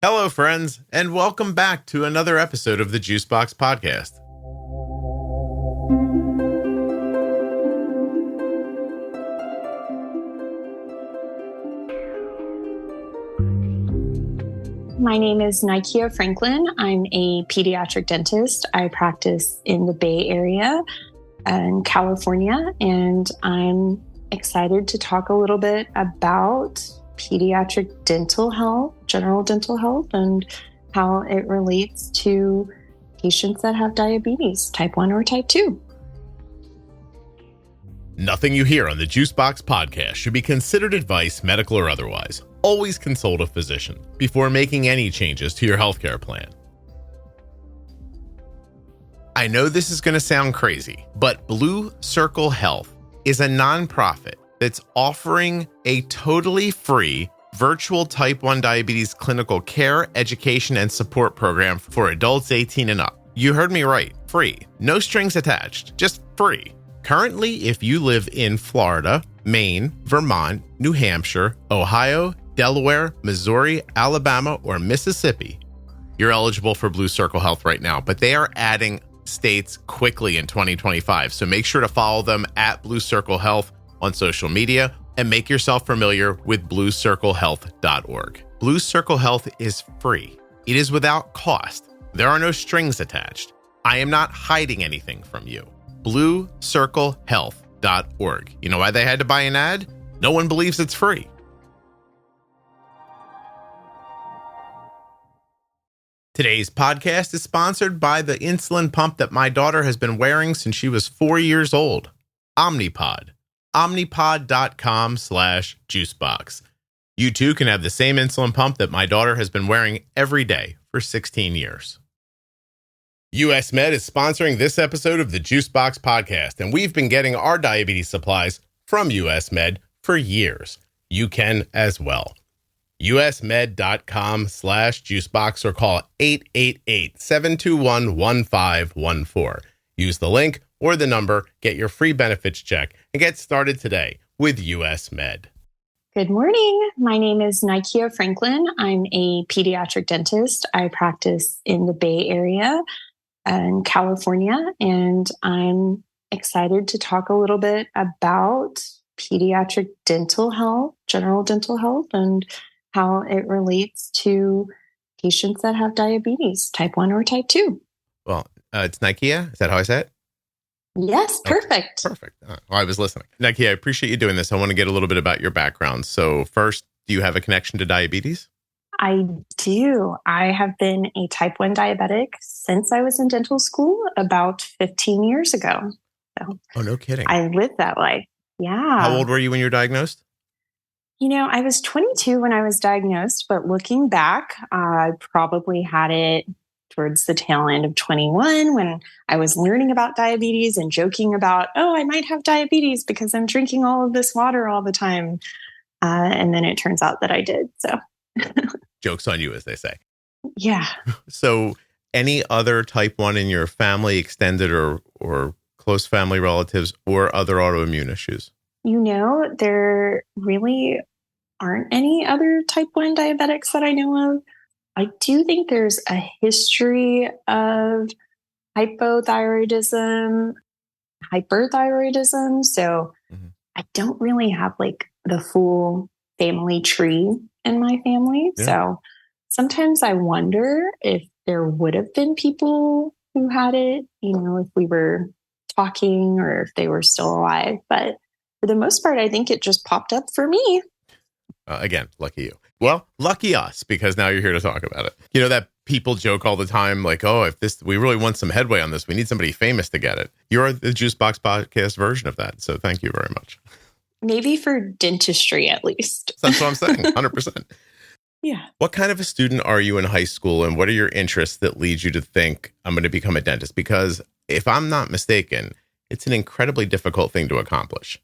Hello, friends, and welcome back to another episode of the Juicebox Podcast. My name is Niekia Franklin. I'm a pediatric dentist. I practice in the Bay Area in California, and I'm excited to talk a little bit about pediatric dental health, general dental health, and how it relates to patients that have diabetes, type 1 or type 2. Nothing you hear on the Juicebox Podcast should be considered advice, medical or otherwise. Always consult a physician before making any changes to your healthcare plan. I know this is going to sound crazy, but Blue Circle Health is a nonprofit that's offering a totally free virtual type 1 diabetes clinical care, education, and support program for adults 18 and up. You heard me right. Free. No strings attached. Just free. Currently, if you live in Florida, Maine, Vermont, New Hampshire, Ohio, Delaware, Missouri, Alabama, or Mississippi, you're eligible for Blue Circle Health right now, but they are adding states quickly in 2025. So make sure to follow them at Blue Circle Health on social media and make yourself familiar with bluecirclehealth.org. Blue Circle Health is free. It is without cost. There are no strings attached. I am not hiding anything from you. bluecirclehealth.org. You know why they had to buy an ad? No one believes it's free. Today's podcast is sponsored by the insulin pump that my daughter has been wearing since she was 4 years old, Omnipod. Omnipod.com/juicebox. You too can have the same insulin pump that my daughter has been wearing every day for 16 years. US Med is sponsoring this episode of the Juicebox Podcast, and we've been getting our diabetes supplies from US Med for years. You can as well. usmed.com/juicebox or call 888-721-1514. Use the link or the number, get your free benefits check, and get started today with US Med. Good morning. My name is Niekia Franklin. I'm a pediatric dentist. I practice in the Bay Area in California, and I'm excited to talk a little bit about pediatric dental health, general dental health, and how it relates to patients that have diabetes, type 1 or type 2. Well, it's Niekia. Is that how I say it? Yes, perfect. Okay, perfect. Well, I was listening. Niekia, I appreciate you doing this. I want to get a little bit about your background. So first, do you have a connection to diabetes? I do. I have been a type 1 diabetic since I was in dental school about 15 years ago. So Oh, no kidding. I lived that life. Yeah. How old were you when you were diagnosed? You know, I was 22 when I was diagnosed, but looking back, I probably had it towards the tail end of 21 when I was learning about diabetes and joking about, oh, I might have diabetes because I'm drinking all of this water all the time. And then it turns out that I did. So Joke's on you, as they say. yeah. So any other type 1 in your family, extended or close family relatives, or other autoimmune issues? You know, there really aren't any other type 1 diabetics that I know of. I do think there's a history of hypothyroidism, hyperthyroidism. So I don't really have like the full family tree in my family. Yeah. So sometimes I wonder if there would have been people who had it, you know, if we were talking or if they were still alive. But for the most part, I think it just popped up for me. Again, lucky you. Well, lucky us, because now you're here to talk about it. You know, that people joke all the time, like, oh, if we really want some headway on this, we need somebody famous to get it. You're the Juicebox Podcast version of that. So thank you very much. Maybe for dentistry, at least. That's what I'm saying. 100%. Yeah. What kind of a student are you in high school, and what are your interests that lead you to think I'm going to become a dentist? Because if I'm not mistaken, it's an incredibly difficult thing to accomplish.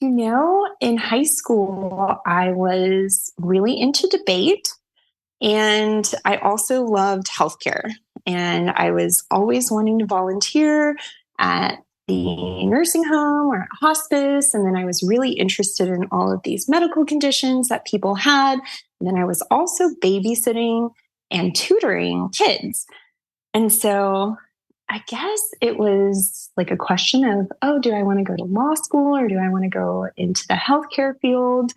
You know, in high school, I was really into debate, and I also loved healthcare. And I was always wanting to volunteer at the nursing home or hospice. And then I was really interested in all of these medical conditions that people had. And then I was also babysitting and tutoring kids. And so I guess it was like a question of, oh, do I want to go to law school or do I want to go into the healthcare field?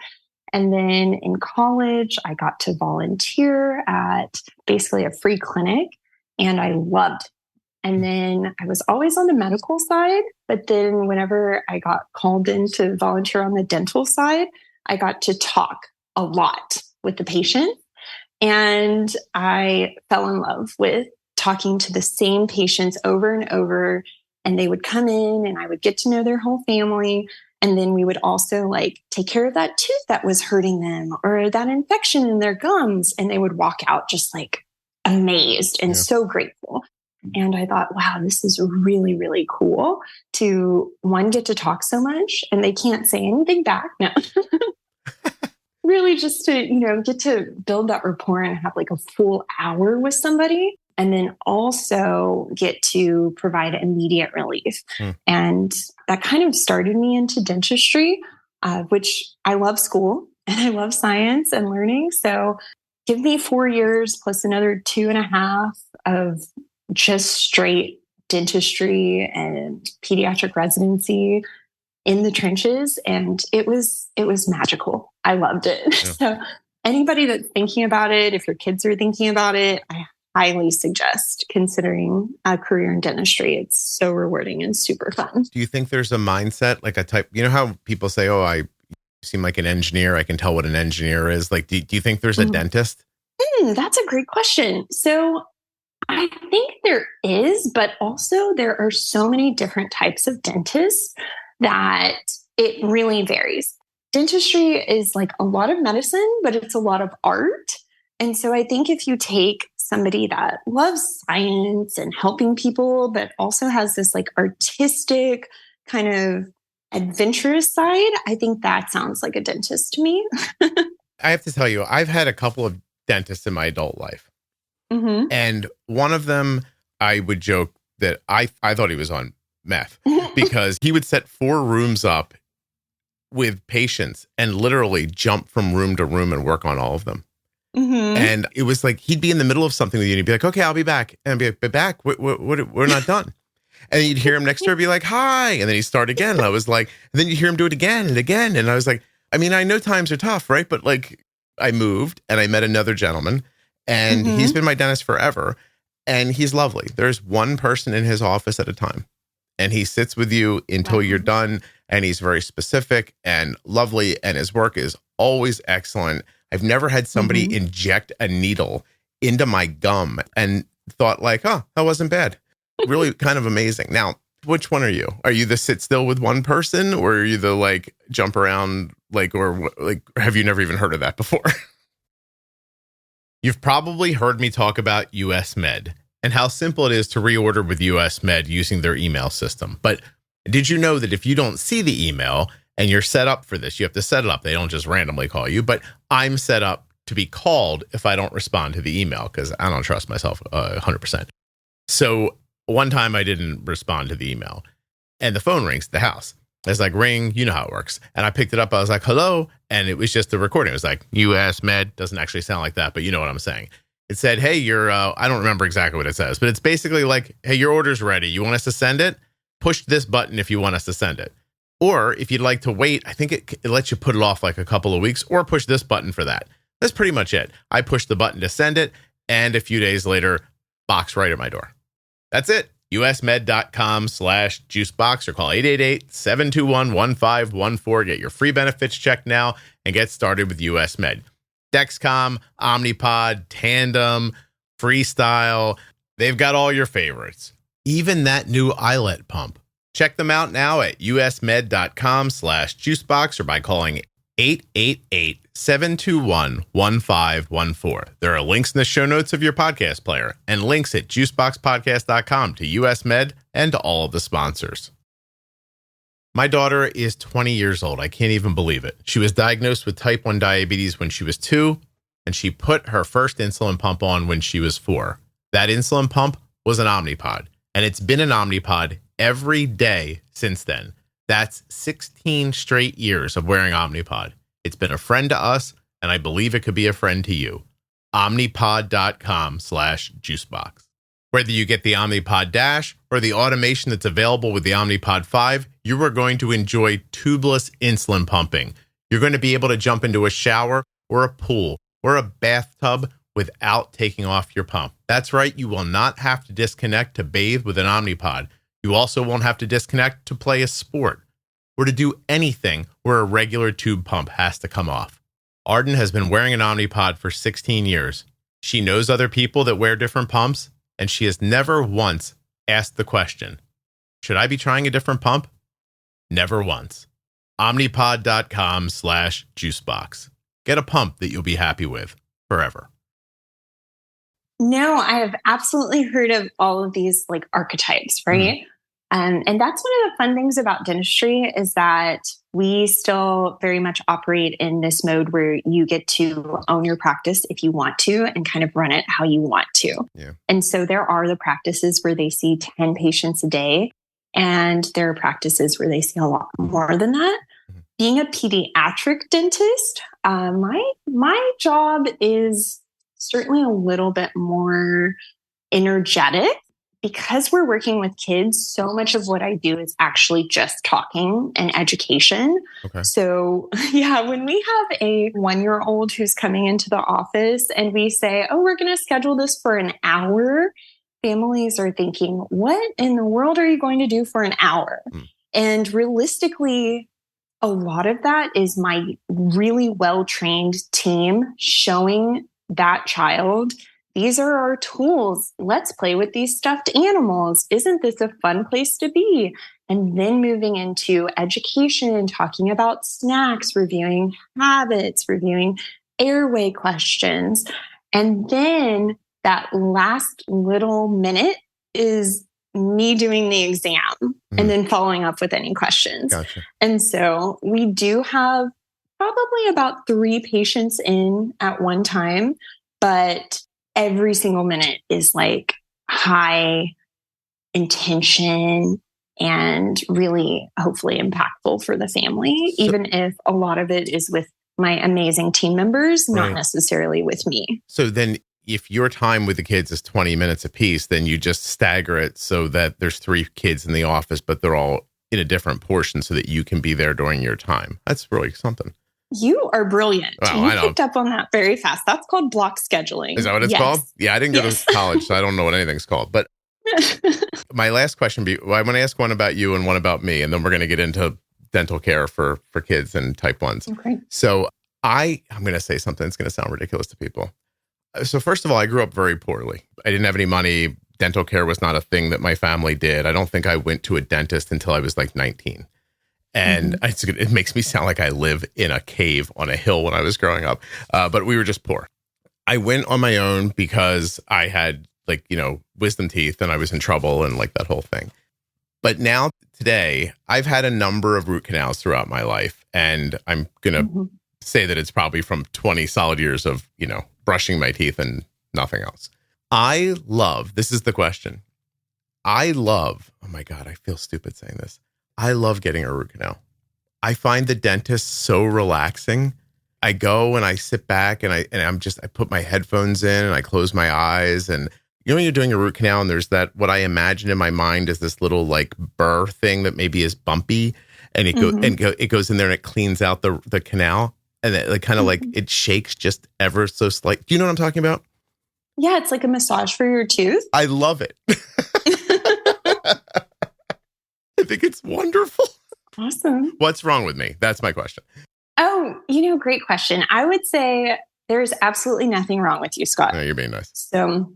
And then in college, I got to volunteer at basically a free clinic, and I loved it. And then I was always on the medical side, but then whenever I got called in to volunteer on the dental side, I got to talk a lot with the patient. And I fell in love with talking to the same patients over and over. And they would come in and I would get to know their whole family. And then we would also like take care of that tooth that was hurting them or that infection in their gums. And they would walk out just like amazed and so grateful. And I thought, wow, this is really, really cool to one, get to talk so much and they can't say anything back. No. Really just to, get to build that rapport and have like a full hour with somebody. And then also get to provide immediate relief. And that kind of started me into dentistry, which I love school and I love science and learning. So give me 4 years plus another 2.5 of just straight dentistry and pediatric residency in the trenches. And it was magical. I loved it. Yeah. So anybody that's thinking about it, if your kids are thinking about it, I highly suggest considering a career in dentistry. It's so rewarding and super fun. Do you think there's a mindset, like a type, how people say, oh, I seem like an engineer. I can tell what an engineer is. Like, do you think there's a dentist? That's a great question. So I think there is, but also there are so many different types of dentists that it really varies. Dentistry is like a lot of medicine, but it's a lot of art. And so I think if you take somebody that loves science and helping people, but also has this like artistic kind of adventurous side, I think that sounds like a dentist to me. I have to tell you, I've had a couple of dentists in my adult life. And one of them, I would joke that I thought he was on meth because he would set 4 rooms up with patients and literally jump from room to room and work on all of them. And it was like, he'd be in the middle of something with you and he'd be like, okay, I'll be back. And I'd be like, back? We're not done. And you'd hear him next door be like, hi. And then he'd start again. And I was like, and then you hear him do it again and again. And I was like, I mean, I know times are tough, right? But like, I moved and I met another gentleman and he's been my dentist forever. And he's lovely. There's one person in his office at a time. And he sits with you until you're done. And he's very specific and lovely. And his work is always excellent. I've never had somebody inject a needle into my gum and thought like, oh, that wasn't bad. Really kind of amazing. Now, which one are you? Are you the sit still with one person or are you the like jump around like, or like, have you never even heard of that before? You've probably heard me talk about US Med and how simple it is to reorder with US Med using their email system. But did you know that if you don't see the email and you're set up for this, you have to set it up. They don't just randomly call you, but I'm set up to be called if I don't respond to the email because I don't trust myself 100%. So one time I didn't respond to the email and the phone rings at the house. It's like, ring, you know how it works. And I picked it up. I was like, hello. And it was just a recording. It was like, US Med. Doesn't actually sound like that, but you know what I'm saying. It said, hey, I don't remember exactly what it says, but it's basically like, hey, your order's ready. You want us to send it? Push this button if you want us to send it. Or if you'd like to wait, I think it lets you put it off like a couple of weeks or push this button for that. That's pretty much it. I pushed the button to send it. And a few days later, box right at my door. That's it. usmed.com/juicebox or call 888-721-1514. Get your free benefits check now and get started with US Med. Dexcom, Omnipod, Tandem, Freestyle. They've got all your favorites. Even that new eyelet pump. Check them out now at usmed.com/juicebox or by calling 888-721-1514. There are links in the show notes of your podcast player and links at juiceboxpodcast.com to US Med and to all of the sponsors. My daughter is 20 years old. I can't even believe it. She was diagnosed with type 1 diabetes when she was 2, and she put her first insulin pump on when she was 4. That insulin pump was an Omnipod, and it's been an Omnipod every day since then. That's 16 straight years of wearing Omnipod. It's been a friend to us, and I believe it could be a friend to you. Omnipod.com/juicebox. Whether you get the Omnipod DASH or the automation that's available with the Omnipod 5, you are going to enjoy tubeless insulin pumping. You're going to be able to jump into a shower or a pool or a bathtub without taking off your pump. That's right, you will not have to disconnect to bathe with an Omnipod. You also won't have to disconnect to play a sport or to do anything where a regular tube pump has to come off. Arden has been wearing an Omnipod for 16 years. She knows other people that wear different pumps, and she has never once asked the question, should I be trying a different pump? Never once. Omnipod.com/juicebox. Get a pump that you'll be happy with forever. No, I have absolutely heard of all of these like archetypes, right? And that's one of the fun things about dentistry is that we still very much operate in this mode where you get to own your practice if you want to and kind of run it how you want to. Yeah. And so there are the practices where they see 10 patients a day, and there are practices where they see a lot more than that. Being a pediatric dentist, my job is certainly a little bit more energetic. Because we're working with kids, so much of what I do is actually just talking and education. Okay. So yeah, when we have a 1-year-old who's coming into the office and we say, oh, we're going to schedule this for an hour, families are thinking, what in the world are you going to do for an hour? And realistically, a lot of that is my really well-trained team showing that child, these are our tools. Let's play with these stuffed animals. Isn't this a fun place to be? And then moving into education, talking about snacks, reviewing habits, reviewing airway questions. And then that last little minute is me doing the exam and then following up with any questions. Gotcha. And so we do have probably about 3 patients in at one time, but every single minute is like high intention and really hopefully impactful for the family, even if a lot of it is with my amazing team members, not necessarily with me. So then if your time with the kids is 20 minutes apiece, then you just stagger it so that there's 3 kids in the office, but they're all in a different portion so that you can be there during your time. That's really something. You are brilliant. Wow, you picked up on that very fast. That's called block scheduling. Is that what it's called? Yeah, I didn't go to college, so I don't know what anything's called. But my last question, I want to ask one about you and one about me, and then we're going to get into dental care for kids and type 1s. Okay. So I'm going to say something that's going to sound ridiculous to people. So first of all, I grew up very poorly. I didn't have any money. Dental care was not a thing that my family did. I don't think I went to a dentist until I was like 19. And it makes me sound like I live in a cave on a hill when I was growing up. But we were just poor. I went on my own because I had wisdom teeth and I was in trouble and like that whole thing. But now today, I've had a number of root canals throughout my life. And I'm going to say that it's probably from 20 solid years of, brushing my teeth and nothing else. This is the question. Oh my God, I feel stupid saying this. I love getting a root canal. I find the dentist so relaxing. I go and I sit back and I put my headphones in and I close my eyes. And when you're doing a root canal and there's that, what I imagine in my mind is this little like burr thing that maybe is bumpy, and it goes in there and it cleans out the canal, and it like kind of like it shakes just ever so slight. Do you know what I'm talking about? Yeah, it's like a massage for your tooth. I love it. I think it's wonderful. Awesome. What's wrong with me? That's my question. Oh, great question. I would say there's absolutely nothing wrong with you, Scott. No, you're being nice. So,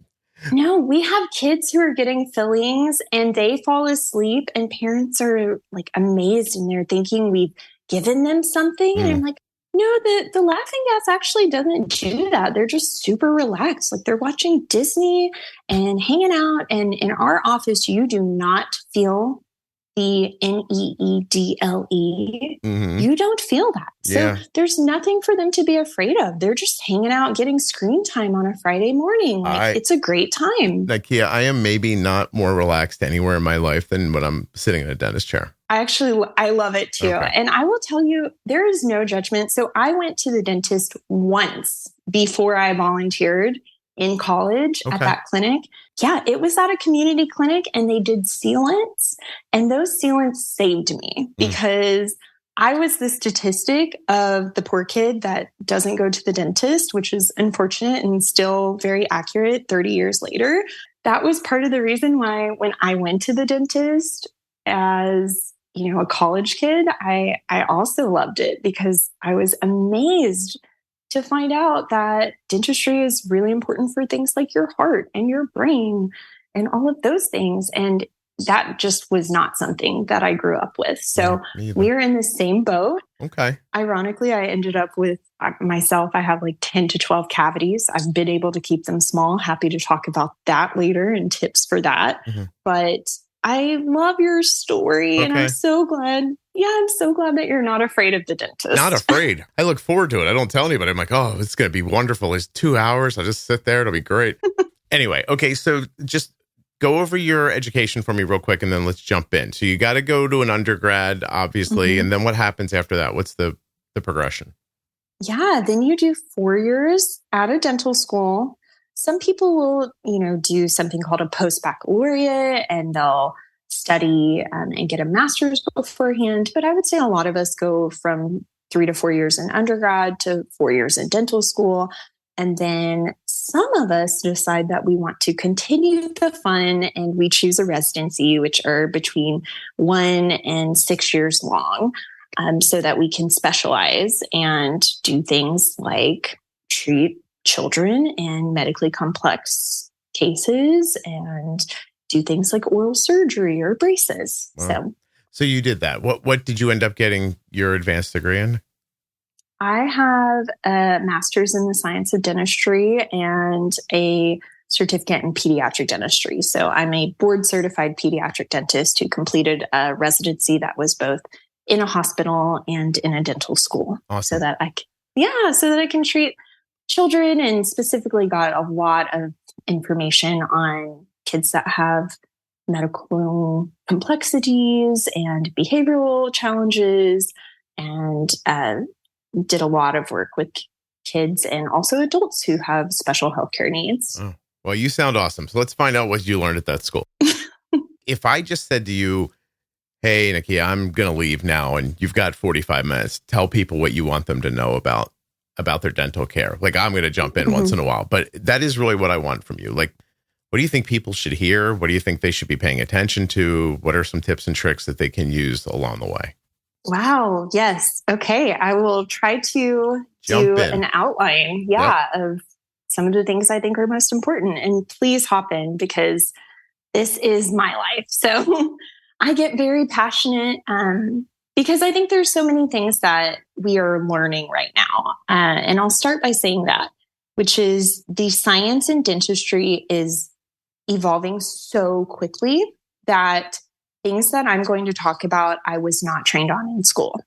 no, we have kids who are getting fillings and they fall asleep and parents are like amazed and they're thinking we've given them something. And I'm like, no, the laughing gas actually doesn't do that. They're just super relaxed. Like they're watching Disney and hanging out. And in our office, you do not feel the NEEDLE. You don't feel that. So there's nothing for them to be afraid of. They're just hanging out, getting screen time on a Friday morning. It's a great time. Niekia, I am maybe not more relaxed anywhere in my life than when I'm sitting in a dentist chair. I love it too. Okay. And I will tell you, there is no judgment. So I went to the dentist once before I volunteered in college at Okay. that clinic. Yeah, it was at a community clinic and they did sealants, and those sealants saved me because I was the statistic of the poor kid that doesn't go to the dentist, which is unfortunate and still very accurate 30 years later. That was part of the reason why when I went to the dentist as, a college kid, I also loved it because I was amazed to find out that dentistry is really important for things like your heart and your brain and all of those things. And that just was not something that I grew up with. So we're in the same boat. Okay. Ironically, I ended up with myself. I have like 10 to 12 cavities. I've been able to keep them small. Happy to talk about that later and tips for that. But I love your story and I'm so glad. Yeah, I'm so glad that you're not afraid of the dentist. Not afraid. I look forward to it. I don't tell anybody. I'm like, oh, it's going to be wonderful. It's 2 hours. I'll just sit there. It'll be great. Anyway. Okay. So just go over your education for me real quick, and then let's jump in. So you got to go to an undergrad, obviously. And then what happens after that? What's the progression? Yeah. Then you do 4 years at a dental school. Some people will, do something called a post-baccalaureate and they'll study and get a master's beforehand. But I would say a lot of us go from 3 to 4 years in undergrad to 4 years in dental school. And then some of us decide that we want to continue the fun and we choose a residency, which are between 1 and 6 years long, so that we can specialize and do things like treat children in medically complex cases and do things like oral surgery or braces. Wow. So you did that. What did you end up getting your advanced degree in? I have a master's in the science of dentistry and a certificate in pediatric dentistry. So I'm a board certified pediatric dentist who completed a residency that was both in a hospital and in a dental school. Awesome. So that I can treat children, and specifically got a lot of information on kids that have medical complexities and behavioral challenges, and did a lot of work with kids and also adults who have special healthcare needs. Oh, well, you sound awesome. So let's find out what you learned at that school. If I just said to you, hey, Niekia, I'm going to leave now and you've got 45 minutes, tell people what you want them to know about their dental care. Like, I'm going to jump in once in a while, but that is really what I want from you. Like, what do you think people should hear? What do you think they should be paying attention to? What are some tips and tricks that they can use along the way? Wow. Yes. Okay. I will try to do an outline. Of some of the things I think are most important. And please hop in because this is my life. So I get very passionate because I think there's so many things that we are learning right now. And I'll start by saying that, which is the science in dentistry is evolving so quickly that things that I'm going to talk about, I was not trained on in school.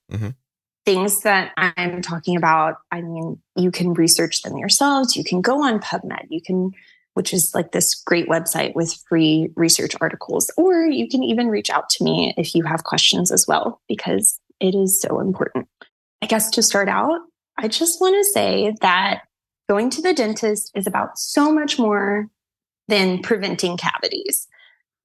Things that I'm talking about, I mean, you can research them yourselves. You can go on PubMed, which is like this great website with free research articles, or you can even reach out to me if you have questions as well, because it is so important. I guess to start out, I just want to say that going to the dentist is about so much more than preventing cavities.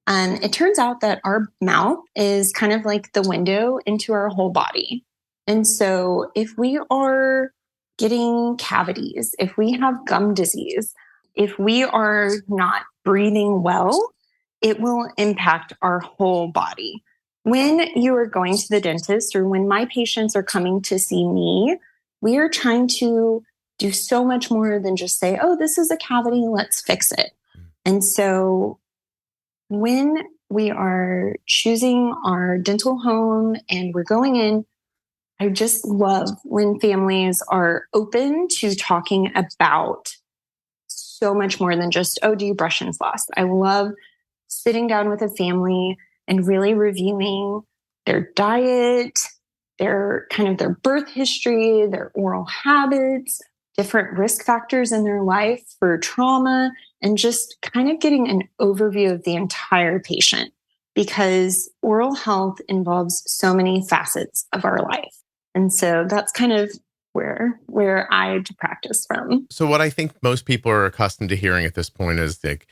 It turns out that our mouth is kind of like the window into our whole body. And so if we are getting cavities, if we have gum disease, if we are not breathing well, it will impact our whole body. When you are going to the dentist or when my patients are coming to see me, we are trying to do so much more than just say, oh, this is a cavity, let's fix it. And so when we are choosing our dental home and we're going in, I just love when families are open to talking about so much more than just, oh, do you brush and floss? I love sitting down with a family and really reviewing their diet, their birth history, their oral habits, different risk factors in their life for trauma, and just kind of getting an overview of the entire patient, because oral health involves so many facets of our life. And so that's kind of where I practice from. So what I think most people are accustomed to hearing at this point is like,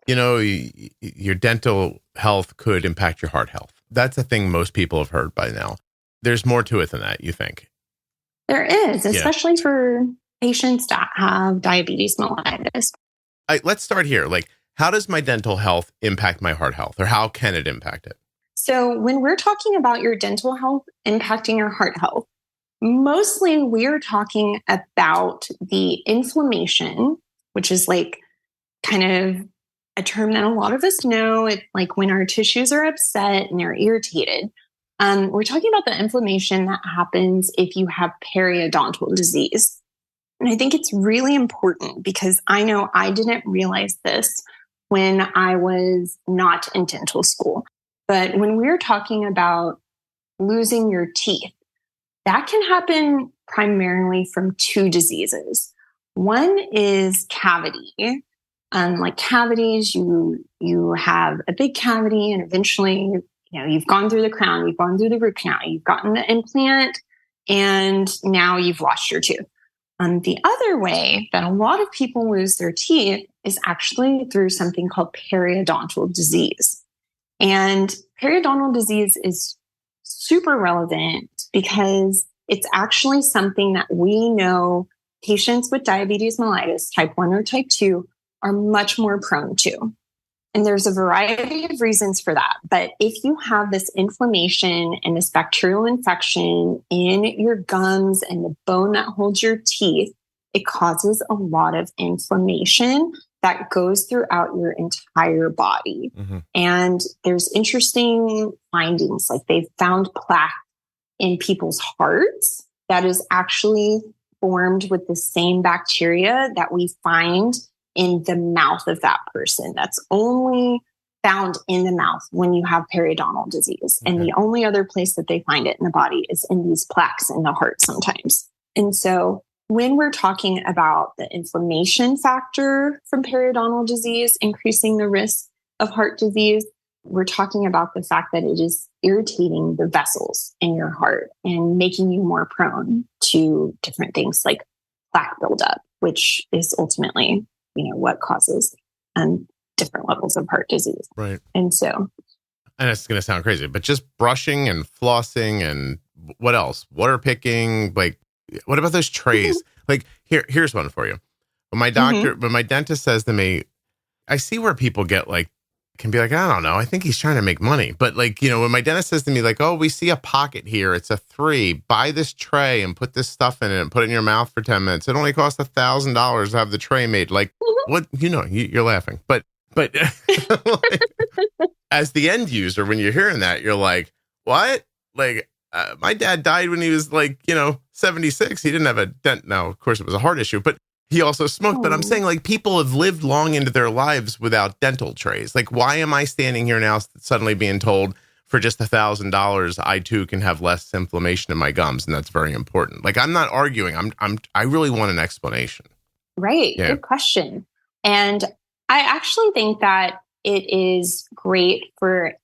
your dental health could impact your heart health. That's a thing most people have heard by now. There's more to it than that, you think? There is, especially for patients that have diabetes mellitus. Let's start here. Like, how does my dental health impact my heart health, or how can it impact it? So when we're talking about your dental health impacting your heart health, mostly we're talking about the inflammation, which is like kind of a term that a lot of us know. It's like when our tissues are upset and they're irritated. We're talking about the inflammation that happens if you have periodontal disease. And I think it's really important because I know I didn't realize this when I was not in dental school. But when we're talking about losing your teeth, that can happen primarily from two diseases. One is cavity. Like cavities, you have a big cavity and eventually, you've gone through the crown, you've gone through the root canal, you've gotten the implant, and now you've lost your tooth. The other way that a lot of people lose their teeth is actually through something called periodontal disease. And periodontal disease is super relevant because it's actually something that we know patients with diabetes mellitus, type 1 or type 2, are much more prone to. And there's a variety of reasons for that. But if you have this inflammation and this bacterial infection in your gums and the bone that holds your teeth, it causes a lot of inflammation that goes throughout your entire body. Mm-hmm. And there's interesting findings, like they've found plaque in people's hearts that is actually formed with the same bacteria that we find in the mouth of that person. That's only found in the mouth when you have periodontal disease. Okay. And the only other place that they find it in the body is in these plaques in the heart sometimes. And so when we're talking about the inflammation factor from periodontal disease, increasing the risk of heart disease, we're talking about the fact that it is irritating the vessels in your heart and making you more prone to different things like plaque buildup, which is ultimately, what causes different levels of heart disease. Right. And it's going to sound crazy, but just brushing and flossing and what else? Water picking, like, what about those trays? Like, here's one for you. When my dentist says to me, I see where people can be like, I don't know, I think he's trying to make money. But when my dentist says to me like, oh, we see a pocket here, it's a 3, buy this tray and put this stuff in it and put it in your mouth for 10 minutes. It only costs $1,000 to have the tray made. Like, what, you're laughing. But as the end user, when you're hearing that, you're like, what? Like, my dad died when he was 76. He didn't have a dent. Now, of course, it was a heart issue, but he also smoked. But I'm saying people have lived long into their lives without dental trays. Like, why am I standing here now suddenly being told for just $1,000, I too can have less inflammation in my gums? And that's very important. Like, I'm not arguing. I really want an explanation. Right. Yeah. Good question. And I actually think that it is great for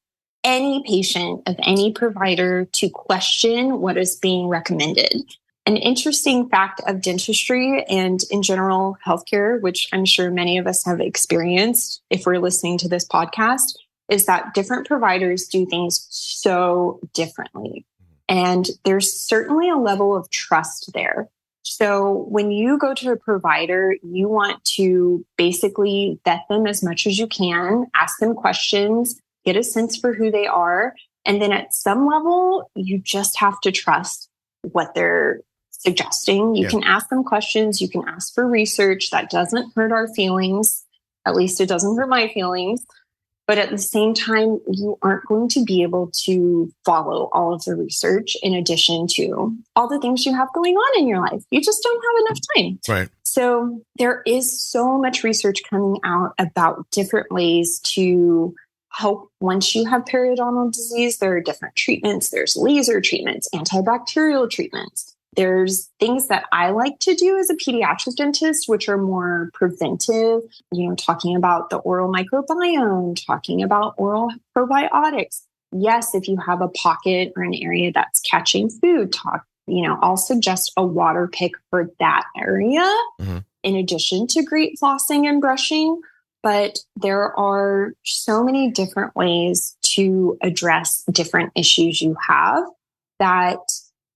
any patient of any provider to question what is being recommended. An interesting fact of dentistry and in general healthcare, which I'm sure many of us have experienced if we're listening to this podcast, is that different providers do things so differently. And there's certainly a level of trust there. So when you go to a provider, you want to basically vet them as much as you can, ask them questions, get a sense for who they are. And then at some level, you just have to trust what they're suggesting. You can ask them questions. You can ask for research. That doesn't hurt our feelings. At least it doesn't hurt my feelings. But at the same time, you aren't going to be able to follow all of the research in addition to all the things you have going on in your life. You just don't have enough time. Right. So there is so much research coming out about different ways to help once you have periodontal disease. There are different treatments. There's laser treatments, antibacterial treatments. There's things that I like to do as a pediatric dentist, which are more preventive, talking about the oral microbiome, talking about oral probiotics. Yes, if you have a pocket or an area that's catching food, I'll suggest a water pick for that area in addition to great flossing and brushing. But there are so many different ways to address different issues you have that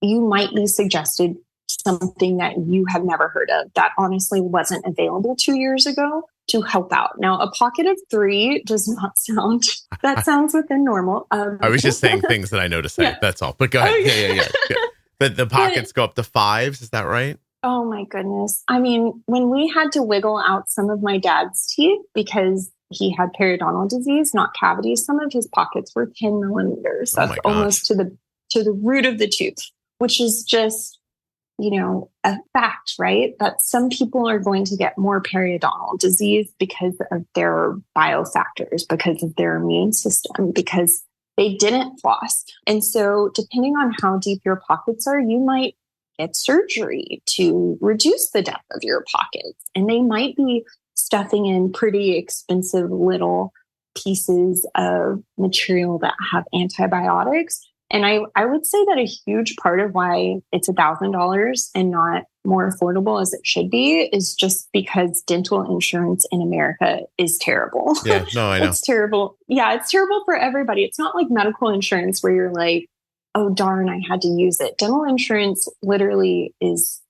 you might be suggested something that you have never heard of that honestly wasn't available 2 years ago to help out. Now, a pocket of 3 does not sound, that sounds within normal. I was just saying things that I know to say. Yeah. That's all. But go ahead. Yeah. The pockets go up to 5s. Is that right? Oh my goodness. I mean, when we had to wiggle out some of my dad's teeth because he had periodontal disease, not cavities, some of his pockets were 10 millimeters. That's almost to the root of the tooth, which is just, a fact, right? That some people are going to get more periodontal disease because of their biofactors, because of their immune system, because they didn't floss. And so depending on how deep your pockets are, you might get surgery to reduce the depth of your pockets. And they might be stuffing in pretty expensive little pieces of material that have antibiotics. And I would say that a huge part of why it's $1,000 and not more affordable as it should be is just because dental insurance in America is terrible. Yeah, no, I know. It's terrible. Yeah, it's terrible for everybody. It's not like medical insurance where you're like, oh, darn, I had to use it. Dental insurance literally is,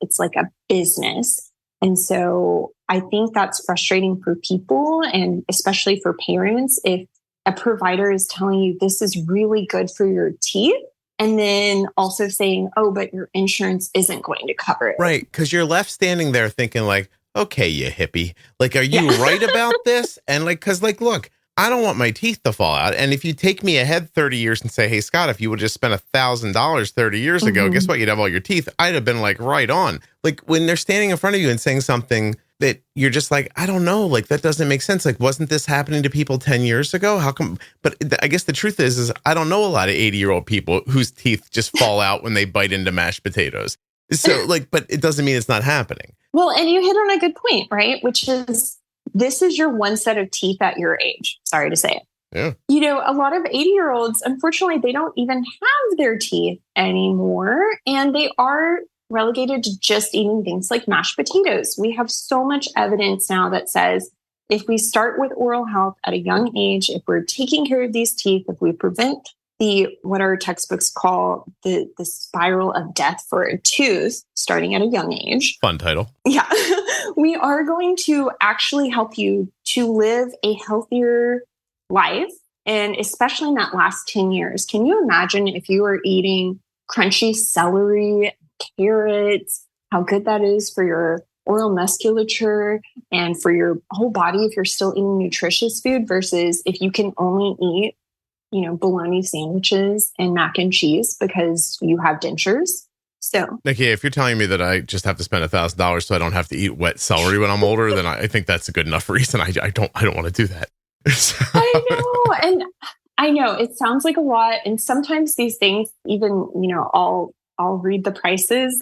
it's like a business. And so I think that's frustrating for people and especially for parents if a provider is telling you this is really good for your teeth and then also saying, oh, but your insurance isn't going to cover it. Right. Because you're left standing there thinking like, okay, you hippie, like, are you right about this? And look, I don't want my teeth to fall out. And if you take me ahead 30 years and say, hey, Scott, if you would just spend $1,000 30 years ago, guess what? You'd have all your teeth. I'd have been like right on. Like when they're standing in front of you and saying something that you're just like, I don't know, like that doesn't make sense. Like, wasn't this happening to people 10 years ago? How come? But I guess the truth is I don't know a lot of 80-year-old people whose teeth just fall out when they bite into mashed potatoes. So but it doesn't mean it's not happening. Well, and you hit on a good point, right? Which is, this is your one set of teeth at your age. Sorry to say it. Yeah. A lot of 80-year-olds, unfortunately, they don't even have their teeth anymore. And they are relegated to just eating things like mashed potatoes. We have so much evidence now that says if we start with oral health at a young age, if we're taking care of these teeth, if we prevent what our textbooks call the spiral of death for a tooth starting at a young age. Fun title. Yeah. We are going to actually help you to live a healthier life. And especially in that last 10 years, can you imagine if you were eating crunchy celery, carrots, how good that is for your oral musculature and for your whole body if you're still eating nutritious food versus if you can only eat, bologna sandwiches and mac and cheese because you have dentures. So, Niekia, if you're telling me that I just have to spend $1,000 so I don't have to eat wet celery when I'm older, then I think that's a good enough reason. I don't want to do that. I know. And I know it sounds like a lot. And sometimes these things, even, I'll read the prices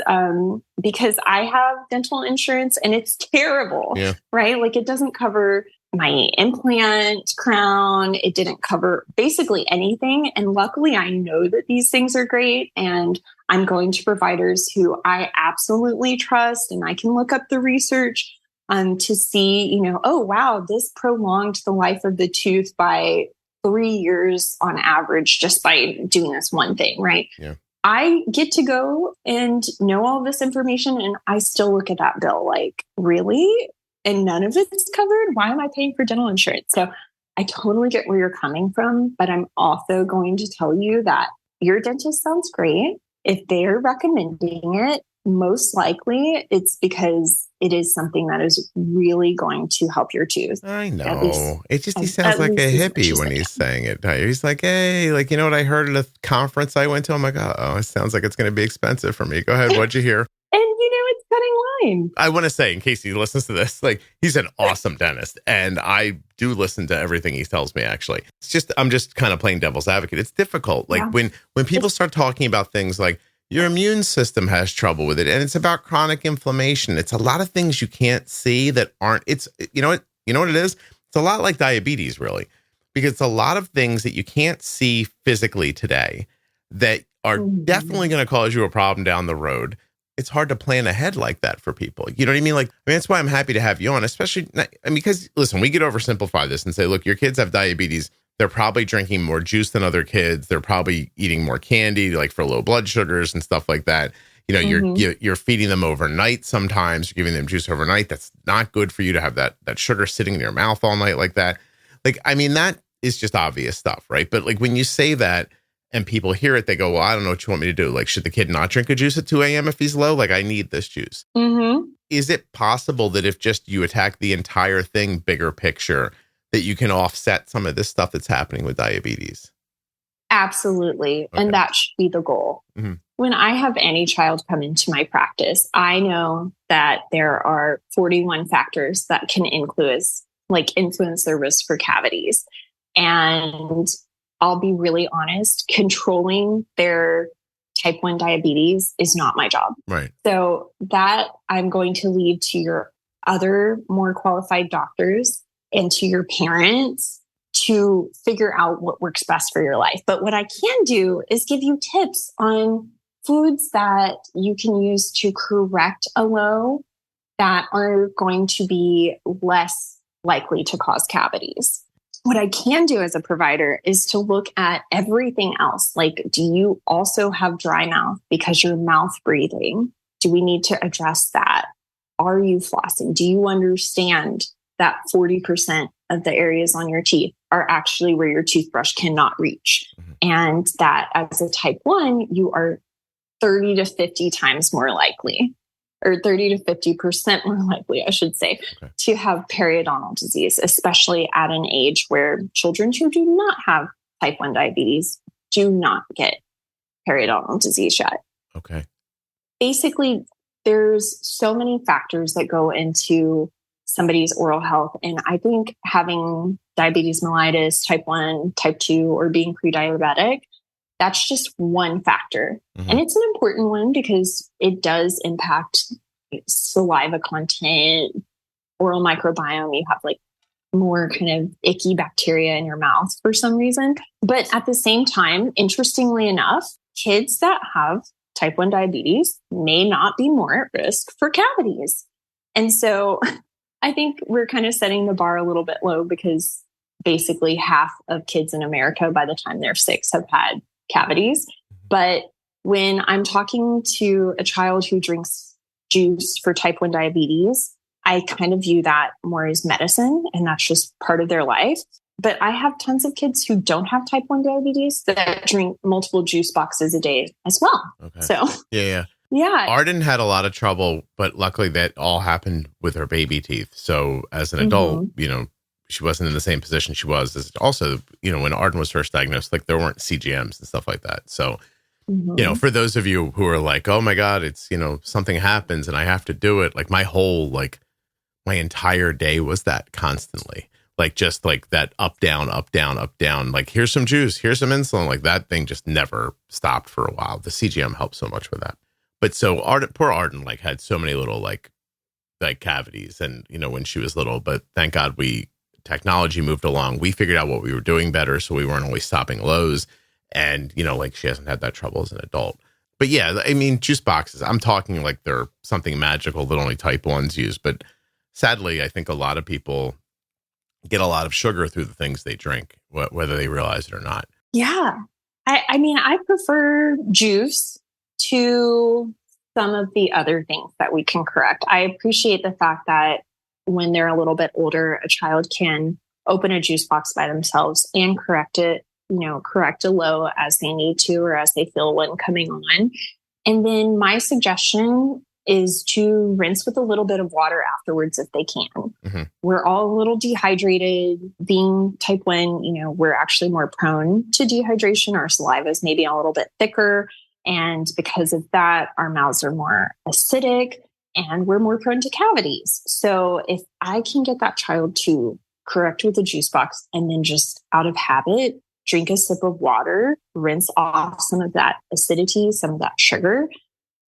because I have dental insurance and it's terrible, right? Like it doesn't cover my implant crown. It didn't cover basically anything. And luckily I know that these things are great and I'm going to providers who I absolutely trust and I can look up the research to see, oh, wow, this prolonged the life of the tooth by 3 years on average just by doing this one thing, right? Yeah. I get to go and know all this information and I still look at that bill like, really? And none of it's covered? Why am I paying for dental insurance? So I totally get where you're coming from, but I'm also going to tell you that your dentist sounds great. If they're recommending it, most likely it's because it is something that is really going to help your tooth. I know. He sounds like a hippie when he's saying it. He's like, hey, like, you know what I heard at a conference I went to? I'm like, oh, it sounds like it's going to be expensive for me. Go ahead. What'd you hear? And, it's cutting line. I want to say, in case he listens to this, like, he's an awesome dentist. And I do listen to everything he tells me, actually. I'm just kind of playing devil's advocate. It's difficult. Like, when people start talking about things like, your immune system has trouble with it. And it's about chronic inflammation. It's a lot of things you can't see that aren't, you know what it is? It's a lot like diabetes, really, because it's a lot of things that you can't see physically today that are definitely going to cause you a problem down the road. It's hard to plan ahead like that for people. You know what I mean? Like, that's why I'm happy to have you on, especially because, listen, we could oversimplify this and say, look, your kids have diabetes. They're probably drinking more juice than other kids. They're probably eating more candy, like for low blood sugars and stuff like that. You know, you're feeding them overnight sometimes. You're giving them juice overnight. That's not good for you to have that sugar sitting in your mouth all night like that. Like, I mean, that is just obvious stuff, right? But like when you say that, and people hear it, they go, well, I don't know what you want me to do. Like, should the kid not drink a juice at 2 a.m. if he's low? Like, I need this juice. Is it possible that if just you attack the entire thing, bigger picture, that you can offset some of this stuff that's happening with diabetes? Absolutely. Okay. And that should be the goal. When I have any child come into my practice, I know that there are 41 factors that can influence their risk for cavities. And I'll be really honest, controlling their type 1 diabetes is not my job. Right. So that I'm going to leave to your other more qualified doctors and to your parents to figure out what works best for your life. But what I can do is give you tips on foods that you can use to correct a low that are going to be less likely to cause cavities. What I can do as a provider is to look at everything else. Like, do you also have dry mouth because you're mouth breathing? Do we need to address that? Are you flossing? Do you understand that 40% of the areas on your teeth are actually where your toothbrush cannot reach? And that as a type 1, you are 30 to 50 times more likely, or 30 to 50% more likely, I should say, to have periodontal disease, especially at an age where children who do not have type 1 diabetes do not get periodontal disease yet. Okay. Basically, there's so many factors that go into somebody's oral health. And I think having diabetes mellitus, type 1, type 2, or being pre-diabetic, that's just one factor. And it's an important one because it does impact saliva content, oral microbiome. You have like more kind of icky bacteria in your mouth for some reason. But at the same time, interestingly enough, kids that have type 1 diabetes may not be more at risk for cavities. And so I think we're kind of setting the bar a little bit low because basically half of kids in America by the time they're 6 have had cavities. But when I'm talking to a child who drinks juice for type 1 diabetes, I kind of view that more as medicine, and that's just part of their life. But I have tons of kids who don't have type 1 diabetes that drink multiple juice boxes a day as well. Okay. So yeah. Arden had a lot of trouble, but luckily that all happened with her baby teeth. So as an adult, you know, she wasn't in the same position she was as also, you know, when Arden was first diagnosed, like there weren't CGMs and stuff like that. So, you know, for those of you who are like, oh my God, it's, you know, something happens and I have to do it. Like my entire day was that constantly, like just like that up, down, up, down, up, down, like here's some juice, here's some insulin. Like that thing just never stopped for a while. The CGM helped so much with that. But so poor Arden like had so many little like cavities and, you know, when she was little, but thank God technology moved along. We figured out what we were doing better. So we weren't always stopping lows. And, you know, like she hasn't had that trouble as an adult. But yeah, I mean, juice boxes, I'm talking like they're something magical that only type 1s use. But sadly, I think a lot of people get a lot of sugar through the things they drink, whether they realize it or not. Yeah. I mean, I prefer juice to some of the other things that we can correct. I appreciate the fact that when they're a little bit older, a child can open a juice box by themselves and correct it, you know, correct a low as they need to or as they feel one coming on. And then my suggestion is to rinse with a little bit of water afterwards if they can. We're all a little dehydrated. Being type 1, you know, we're actually more prone to dehydration. Our saliva is maybe a little bit thicker. And because of that, our mouths are more acidic. And we're more prone to cavities. So if I can get that child to correct with a juice box and then just out of habit, drink a sip of water, rinse off some of that acidity, some of that sugar,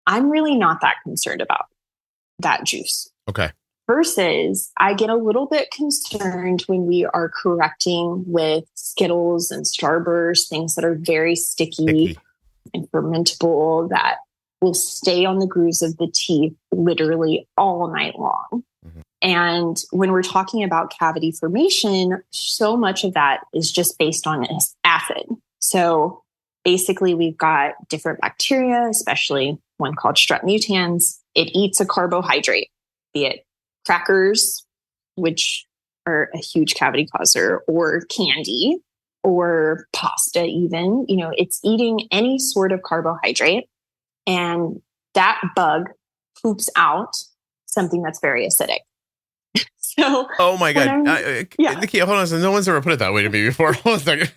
I'm really not that concerned about that juice. Okay. Versus I get a little bit concerned when we are correcting with Skittles and Starburst, things that are very sticky. and fermentable that will stay on the grooves of the teeth literally all night long. Mm-hmm. And when we're talking about cavity formation, so much of that is just based on acid. So basically, we've got different bacteria, especially one called Strep mutans. It eats a carbohydrate, be it crackers, which are a huge cavity causer, or candy, or pasta even. It's eating any sort of carbohydrate. And that bug poops out something that's very acidic. So, oh my God. Niekia, hold on a second. No one's ever put it that way to me before. Hold on a second.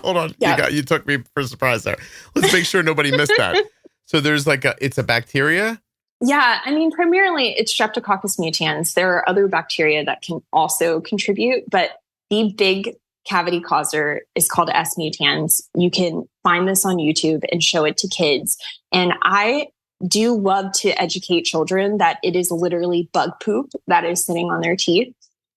Hold on. Yeah. You took me for a surprise there. Let's make sure nobody missed that. So there's it's a bacteria? Yeah. Primarily it's Streptococcus mutans. There are other bacteria that can also contribute, but the big cavity causer is called S. mutans. You can find this on YouTube and show it to kids. And I do love to educate children that it is literally bug poop that is sitting on their teeth.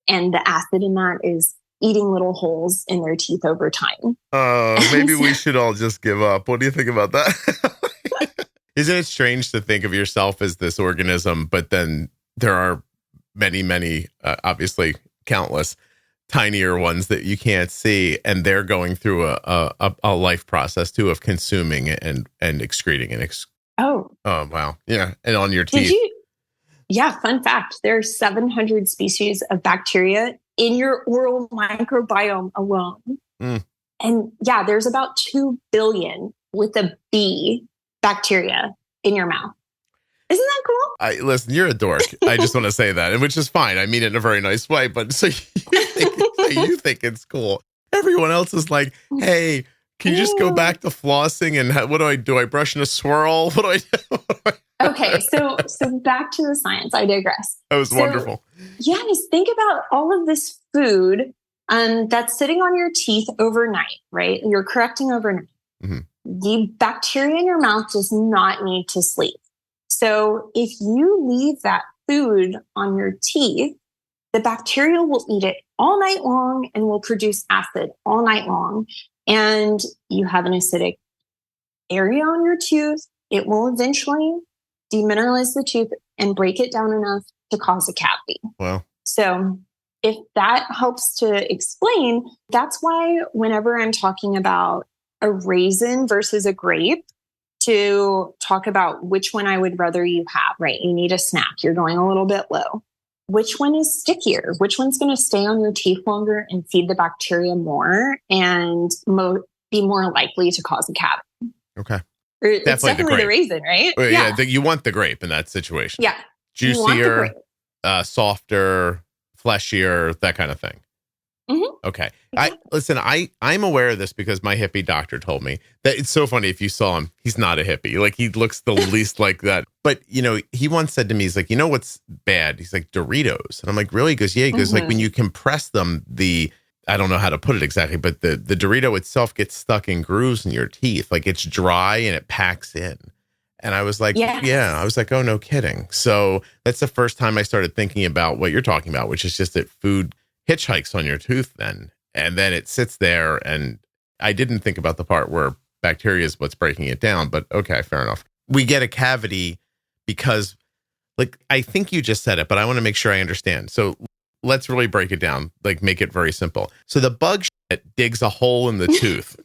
And the acid in that is eating little holes in their teeth over time. Maybe we should all just give up. What do you think about that? Isn't it strange to think of yourself as this organism, but then there are many, many, obviously countless, tinier ones that you can't see, and they're going through a life process too of consuming and excreting and oh wow, yeah, and on your teeth. Fun fact: there's 700 species of bacteria in your oral microbiome alone, and there's about 2 billion with a B bacteria in your mouth. Isn't that cool? Listen, you're a dork. I just want to say that, and which is fine. I mean it in a very nice way, but so you think it's cool. Everyone else is like, hey, can you just go back to flossing? And what do? I brush in a swirl? What do I do? Okay, so back to the science. I digress. That was wonderful. Yes, think about all of this food that's sitting on your teeth overnight, right? You're correcting overnight. Mm-hmm. The bacteria in your mouth does not need to sleep. So if you leave that food on your teeth, the bacteria will eat it all night long and will produce acid all night long. And you have an acidic area on your tooth. It will eventually demineralize the tooth and break it down enough to cause a cavity. Wow. So if that helps to explain, that's why whenever I'm talking about a raisin versus a grape, to talk about which one I would rather you have, right? You need a snack. You're going a little bit low. Which one is stickier? Which one's going to stay on your teeth longer and feed the bacteria more and be more likely to cause a cavity? Okay. It's definitely the raisin, right? Well, yeah. You want the grape in that situation. Yeah. Juicier, softer, fleshier, that kind of thing. Mm-hmm. Okay. I'm aware of this because my hippie doctor told me that it's so funny. If you saw him, he's not a hippie. Like he looks the least like that. But, he once said to me, he's like, what's bad? He's like, Doritos. And I'm like, really? He goes, yeah. He goes, like when you compress them, I don't know how to put it exactly, but the Dorito itself gets stuck in grooves in your teeth. Like it's dry and it packs in. And I was like, yeah, I was like, oh, no kidding. So that's the first time I started thinking about what you're talking about, which is just that food hitchhikes on your tooth then, and then it sits there. And I didn't think about the part where bacteria is what's breaking it down, but okay, fair enough. We get a cavity because, like, I think you just said it, but I want to make sure I understand. So let's really break it down, like make it very simple. So the bug digs a hole in the tooth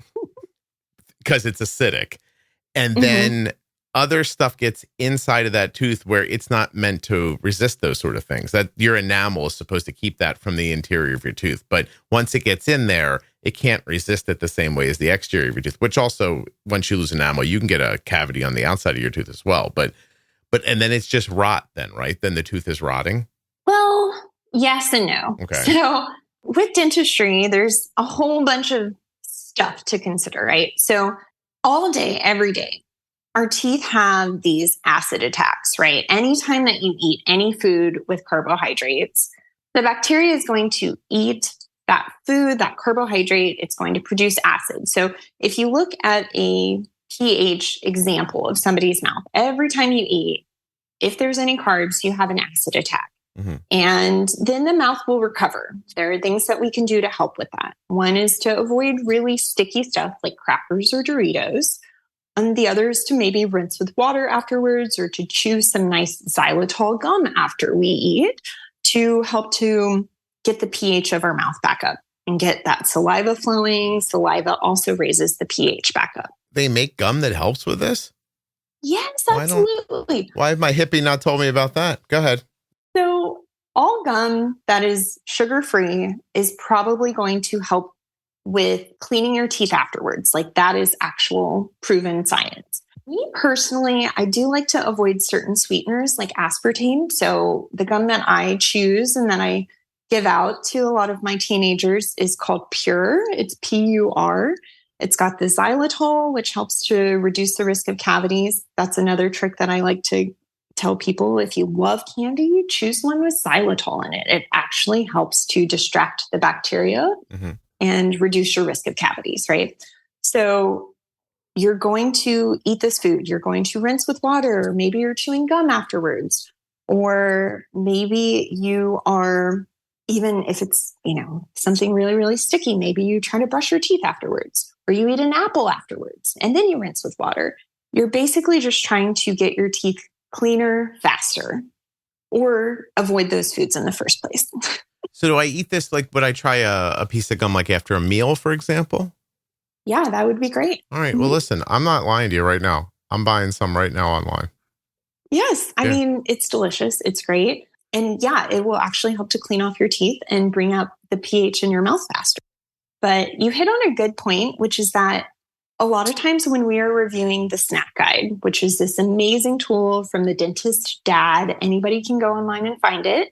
because it's acidic, and then other stuff gets inside of that tooth where it's not meant to resist those sort of things. That your enamel is supposed to keep that from the interior of your tooth. But once it gets in there, it can't resist it the same way as the exterior of your tooth, which also, once you lose enamel, you can get a cavity on the outside of your tooth as well. But and then it's just rot then, right? Then the tooth is rotting? Well, yes and no. Okay. So with dentistry, there's a whole bunch of stuff to consider, right? So all day, every day, our teeth have these acid attacks, right? Anytime that you eat any food with carbohydrates, the bacteria is going to eat that food, that carbohydrate. It's going to produce acid. So if you look at a pH example of somebody's mouth, every time you eat, if there's any carbs, you have an acid attack. Mm-hmm. And then the mouth will recover. There are things that we can do to help with that. One is to avoid really sticky stuff like crackers or Doritos. And the other is to maybe rinse with water afterwards, or to chew some nice xylitol gum after we eat to help to get the pH of our mouth back up and get that saliva flowing. Saliva also raises the pH back up. They make gum that helps with this? Yes, absolutely. Why have my hippie not told me about that? Go ahead. So all gum that is sugar-free is probably going to help with cleaning your teeth afterwards. Like, that is actual proven science. Me personally, I do like to avoid certain sweeteners like aspartame. So the gum that I choose and that I give out to a lot of my teenagers is called Pure. It's PUR. It's got the xylitol, which helps to reduce the risk of cavities. That's another trick that I like to tell people. If you love candy, choose one with xylitol in it. It actually helps to distract the bacteria and reduce your risk of cavities, right? So you're going to eat this food. You're going to rinse with water. Maybe you're chewing gum afterwards. Or maybe you are, even if it's, something really, really sticky, maybe you try to brush your teeth afterwards, or you eat an apple afterwards, and then you rinse with water. You're basically just trying to get your teeth cleaner faster, or avoid those foods in the first place. So do I eat this, like, would I try a piece of gum like after a meal, for example? Yeah, that would be great. All right. Well, listen, I'm not lying to you right now. I'm buying some right now online. Yes. I mean, it's delicious. It's great. And yeah, it will actually help to clean off your teeth and bring up the pH in your mouth faster. But you hit on a good point, which is that a lot of times when we are reviewing the snack guide, which is this amazing tool from the dentist dad, anybody can go online and find it.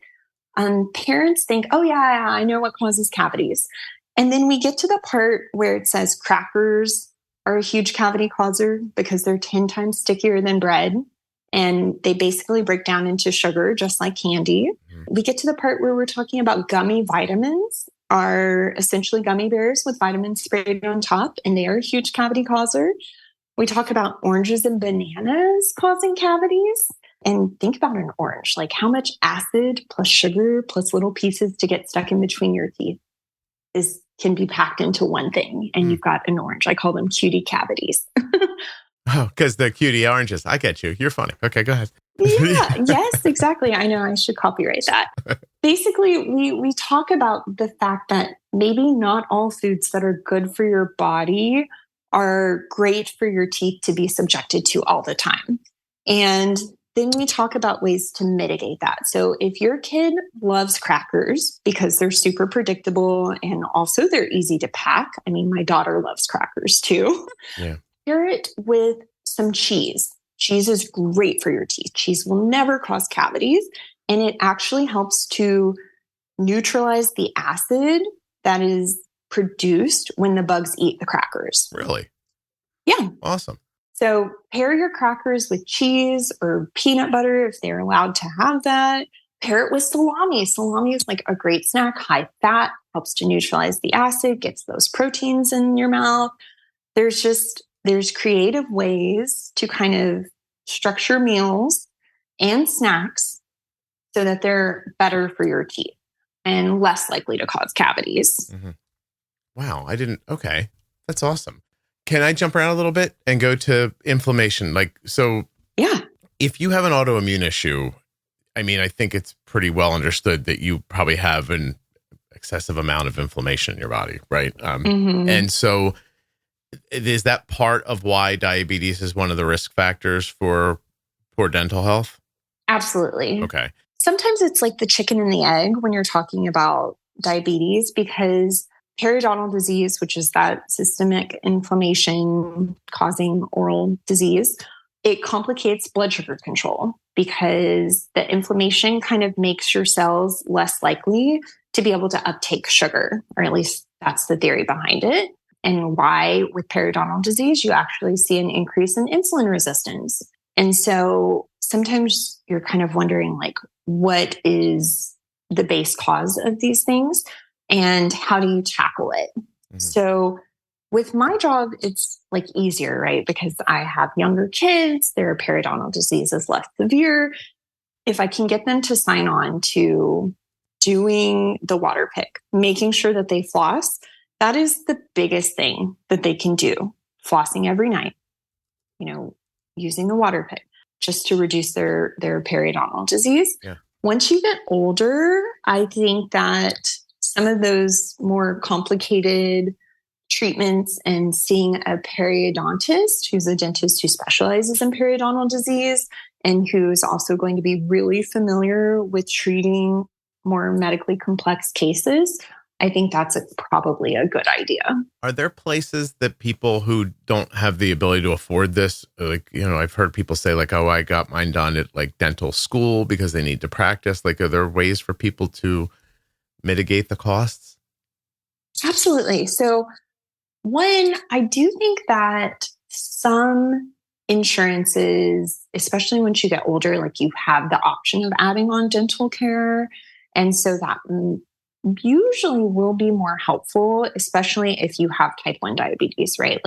Parents think, oh yeah, I know what causes cavities. And then we get to the part where it says crackers are a huge cavity causer because they're 10 times stickier than bread. And they basically break down into sugar, just like candy. We get to the part where we're talking about gummy vitamins are essentially gummy bears with vitamins sprayed on top, and they are a huge cavity causer. We talk about oranges and bananas causing cavities. And think about an orange, like how much acid plus sugar plus little pieces to get stuck in between your teeth can be packed into one thing. And you've got an orange. I call them cutie cavities. Oh, because the cutie oranges. I get you. You're funny. Okay, go ahead. Yeah, yes, exactly. I know I should copyright that. Basically, we talk about the fact that maybe not all foods that are good for your body are great for your teeth to be subjected to all the time. And then we talk about ways to mitigate that. So if your kid loves crackers because they're super predictable and also they're easy to pack. I mean, my daughter loves crackers too. Yeah. Pair it with some cheese. Cheese is great for your teeth. Cheese will never cause cavities, and it actually helps to neutralize the acid that is produced when the bugs eat the crackers. Really? Yeah. Awesome. So pair your crackers with cheese or peanut butter if they're allowed to have that. Pair it with salami. Salami is like a great snack, high fat, helps to neutralize the acid, gets those proteins in your mouth. There's creative ways to kind of structure meals and snacks so that they're better for your teeth and less likely to cause cavities. Mm-hmm. Wow. Okay. That's awesome. Can I jump around a little bit and go to inflammation? Yeah. If you have an autoimmune issue, I mean, I think it's pretty well understood that you probably have an excessive amount of inflammation in your body, right? And so is that part of why diabetes is one of the risk factors for poor dental health? Absolutely. Okay. Sometimes it's like the chicken and the egg when you're talking about diabetes, because periodontal disease, which is that systemic inflammation causing oral disease, it complicates blood sugar control because the inflammation kind of makes your cells less likely to be able to uptake sugar, or at least that's the theory behind it. And why with periodontal disease, you actually see an increase in insulin resistance. And so sometimes you're kind of wondering, like, what is the base cause of these things and how do you tackle it? Mm-hmm. So with my job, it's like easier, right? Because I have younger kids, their periodontal disease is less severe. If I can get them to sign on to doing the water pick, making sure that they floss, that is the biggest thing that they can do, flossing every night. using the water pick just to reduce their periodontal disease. Yeah. Once you get older, I think that some of those more complicated treatments and seeing a periodontist, who's a dentist who specializes in periodontal disease and who's also going to be really familiar with treating more medically complex cases, I think that's probably a good idea. Are there places that people who don't have the ability to afford this, like, I've heard people say like, oh, I got mine done at like dental school because they need to practice. Like, are there ways for people to mitigate the costs? Absolutely. So one, I do think that some insurances, especially once you get older, like you have the option of adding on dental care. And so that usually will be more helpful, especially if you have type 1 diabetes, right?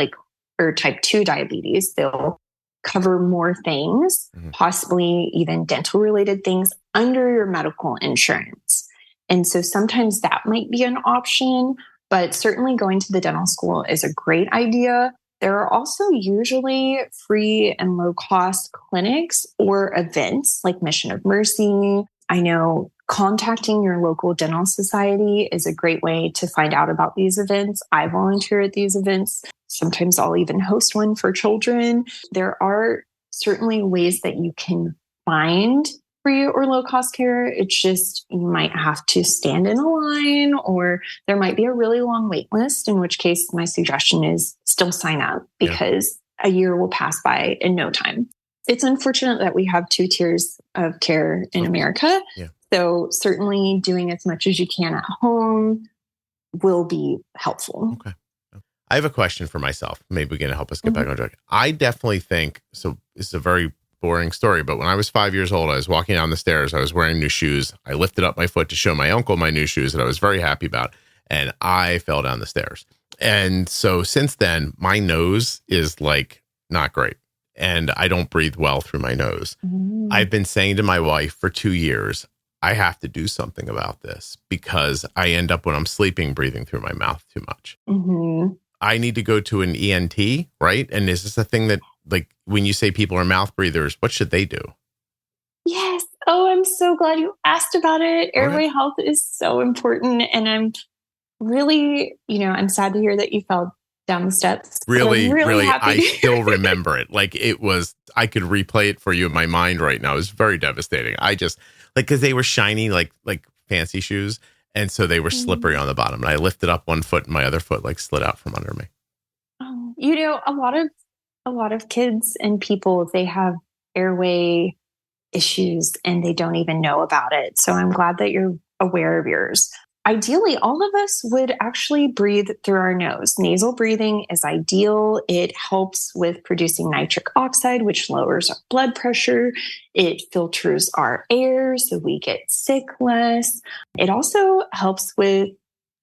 Or type 2 diabetes. They'll cover more things, possibly even dental related things under your medical insurance. And so sometimes that might be an option, but certainly going to the dental school is a great idea. There are also usually free and low cost clinics or events like Mission of Mercy. I know contacting your local dental society is a great way to find out about these events. I volunteer at these events. Sometimes I'll even host one for children. There are certainly ways that you can find free or low cost care. It's just you might have to stand in a line, or there might be a really long wait list, in which case my suggestion is still sign up because a year will pass by in no time. It's unfortunate that we have 2 tiers of care in America. Yeah. So certainly doing as much as you can at home will be helpful. Okay. I have a question for myself. Maybe we can help us get back on track. I definitely think, so this is a very boring story, but when I was 5 years old, I was walking down the stairs. I was wearing new shoes. I lifted up my foot to show my uncle my new shoes that I was very happy about. And I fell down the stairs. And so since then, my nose is like not great. And I don't breathe well through my nose. I've been saying to my wife for 2 years, I have to do something about this because I end up when I'm sleeping, breathing through my mouth too much. I need to go to an ENT, right? And is this a thing that, like, when you say people are mouth breathers, what should they do? Yes. Oh, I'm so glad you asked about it. Airway health is so important. And I'm really, I'm sad to hear that you fell down the steps. Really, I still remember it. Like I could replay it for you in my mind right now. It was very devastating. I just, because they were shiny, like fancy shoes. And so they were slippery on the bottom. And I lifted up one foot and my other foot slid out from under me. A lot of kids and people, they have airway issues and they don't even know about it. So I'm glad that you're aware of yours. Ideally, all of us would actually breathe through our nose. Nasal breathing is ideal. It helps with producing nitric oxide, which lowers our blood pressure. It filters our air so we get sick less. It also helps with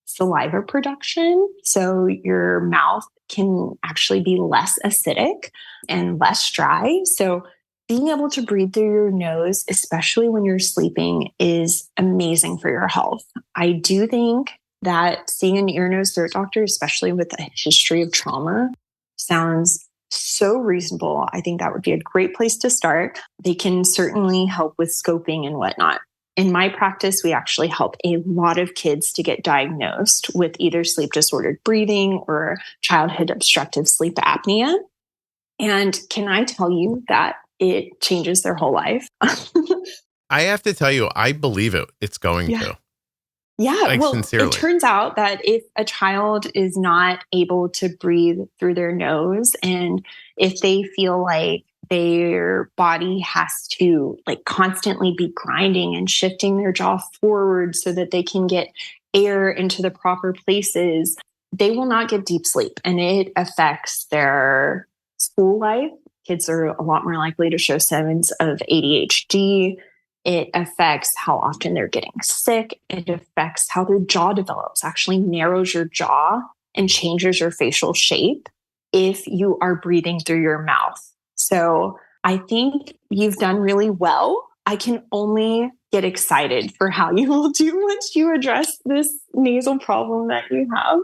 saliva production. So your mouth can actually be less acidic and less dry. So being able to breathe through your nose, especially when you're sleeping, is amazing for your health. I do think that seeing an ear, nose, throat doctor, especially with a history of trauma, sounds so reasonable. I think that would be a great place to start. They can certainly help with scoping and whatnot. In my practice, we actually help a lot of kids to get diagnosed with either sleep disordered breathing or childhood obstructive sleep apnea. And can I tell you that it changes their whole life? I have to tell you, I believe it. It's going to. Yeah. Well, sincerely. It turns out that if a child is not able to breathe through their nose, and if they feel like their body has to constantly be grinding and shifting their jaw forward so that they can get air into the proper places, they will not get deep sleep. And it affects their school life. Kids are a lot more likely to show signs of ADHD. It affects how often they're getting sick. It affects how their jaw develops, actually narrows your jaw and changes your facial shape if you are breathing through your mouth. So I think you've done really well. I can only get excited for how you will do once you address this nasal problem that you have.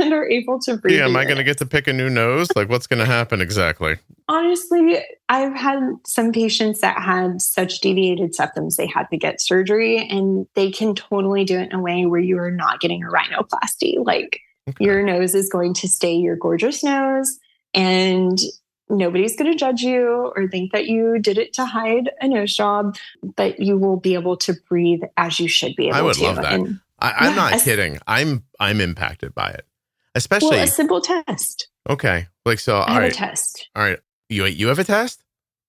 and are able to breathe. Yeah, am I going to get to pick a new nose? Like, what's going to happen exactly? Honestly, I've had some patients that had such deviated septums, they had to get surgery, and they can totally do it in a way where you are not getting a rhinoplasty. Like, your nose is going to stay your gorgeous nose, and nobody's going to judge you or think that you did it to hide a nose job, but you will be able to breathe as you should be able to. I would love that. And I'm not kidding. I'm impacted by it, especially a simple test. Okay, like so. I have a test. All right, you have a test?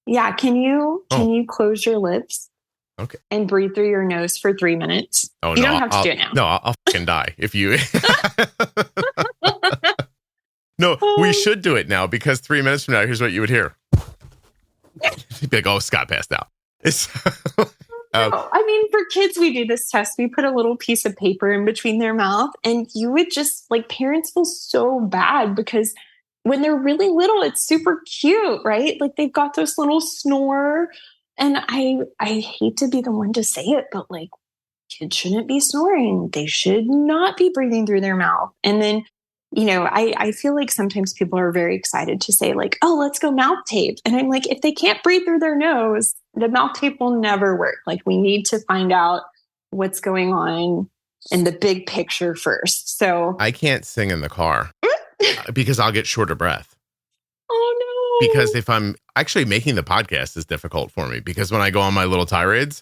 Yeah. Can you close your lips? Okay. And breathe through your nose for 3 minutes. Oh, you don't have to do it now. No, I'll fucking die if you. No, we should do it now because 3 minutes from now, here's what you would hear. You'd be like, oh, Scott passed out. I mean, for kids, we do this test. We put a little piece of paper in between their mouth, and you would just, like, parents feel so bad because when they're really little, it's super cute, right? Like, they've got this little snore. And I hate to be the one to say it, but like, kids shouldn't be snoring. They should not be breathing through their mouth. And then, I feel like sometimes people are very excited to say like, oh, let's go mouth tape. And I'm like, if they can't breathe through their nose, the mouth tape will never work. Like, we need to find out what's going on in the big picture first. So I can't sing in the car because I'll get short of breath. Oh, no. Because if I'm actually making the podcast is difficult for me because when I go on my little tirades,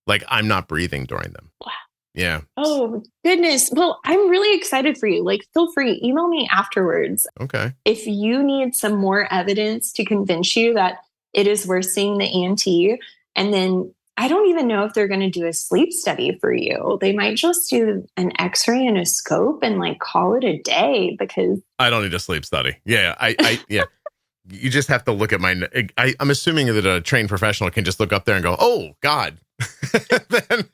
like I'm not breathing during them. Wow. Yeah. Oh, goodness. Well, I'm really excited for you. Like, feel free, email me afterwards. Okay. If you need some more evidence to convince you that it is worth seeing the ENT, and then I don't even know if they're going to do a sleep study for you. They might just do an x-ray and a scope and like call it a day because I don't need a sleep study. Yeah. Yeah. You just have to look at I'm assuming that a trained professional can just look up there and go, oh, God. Then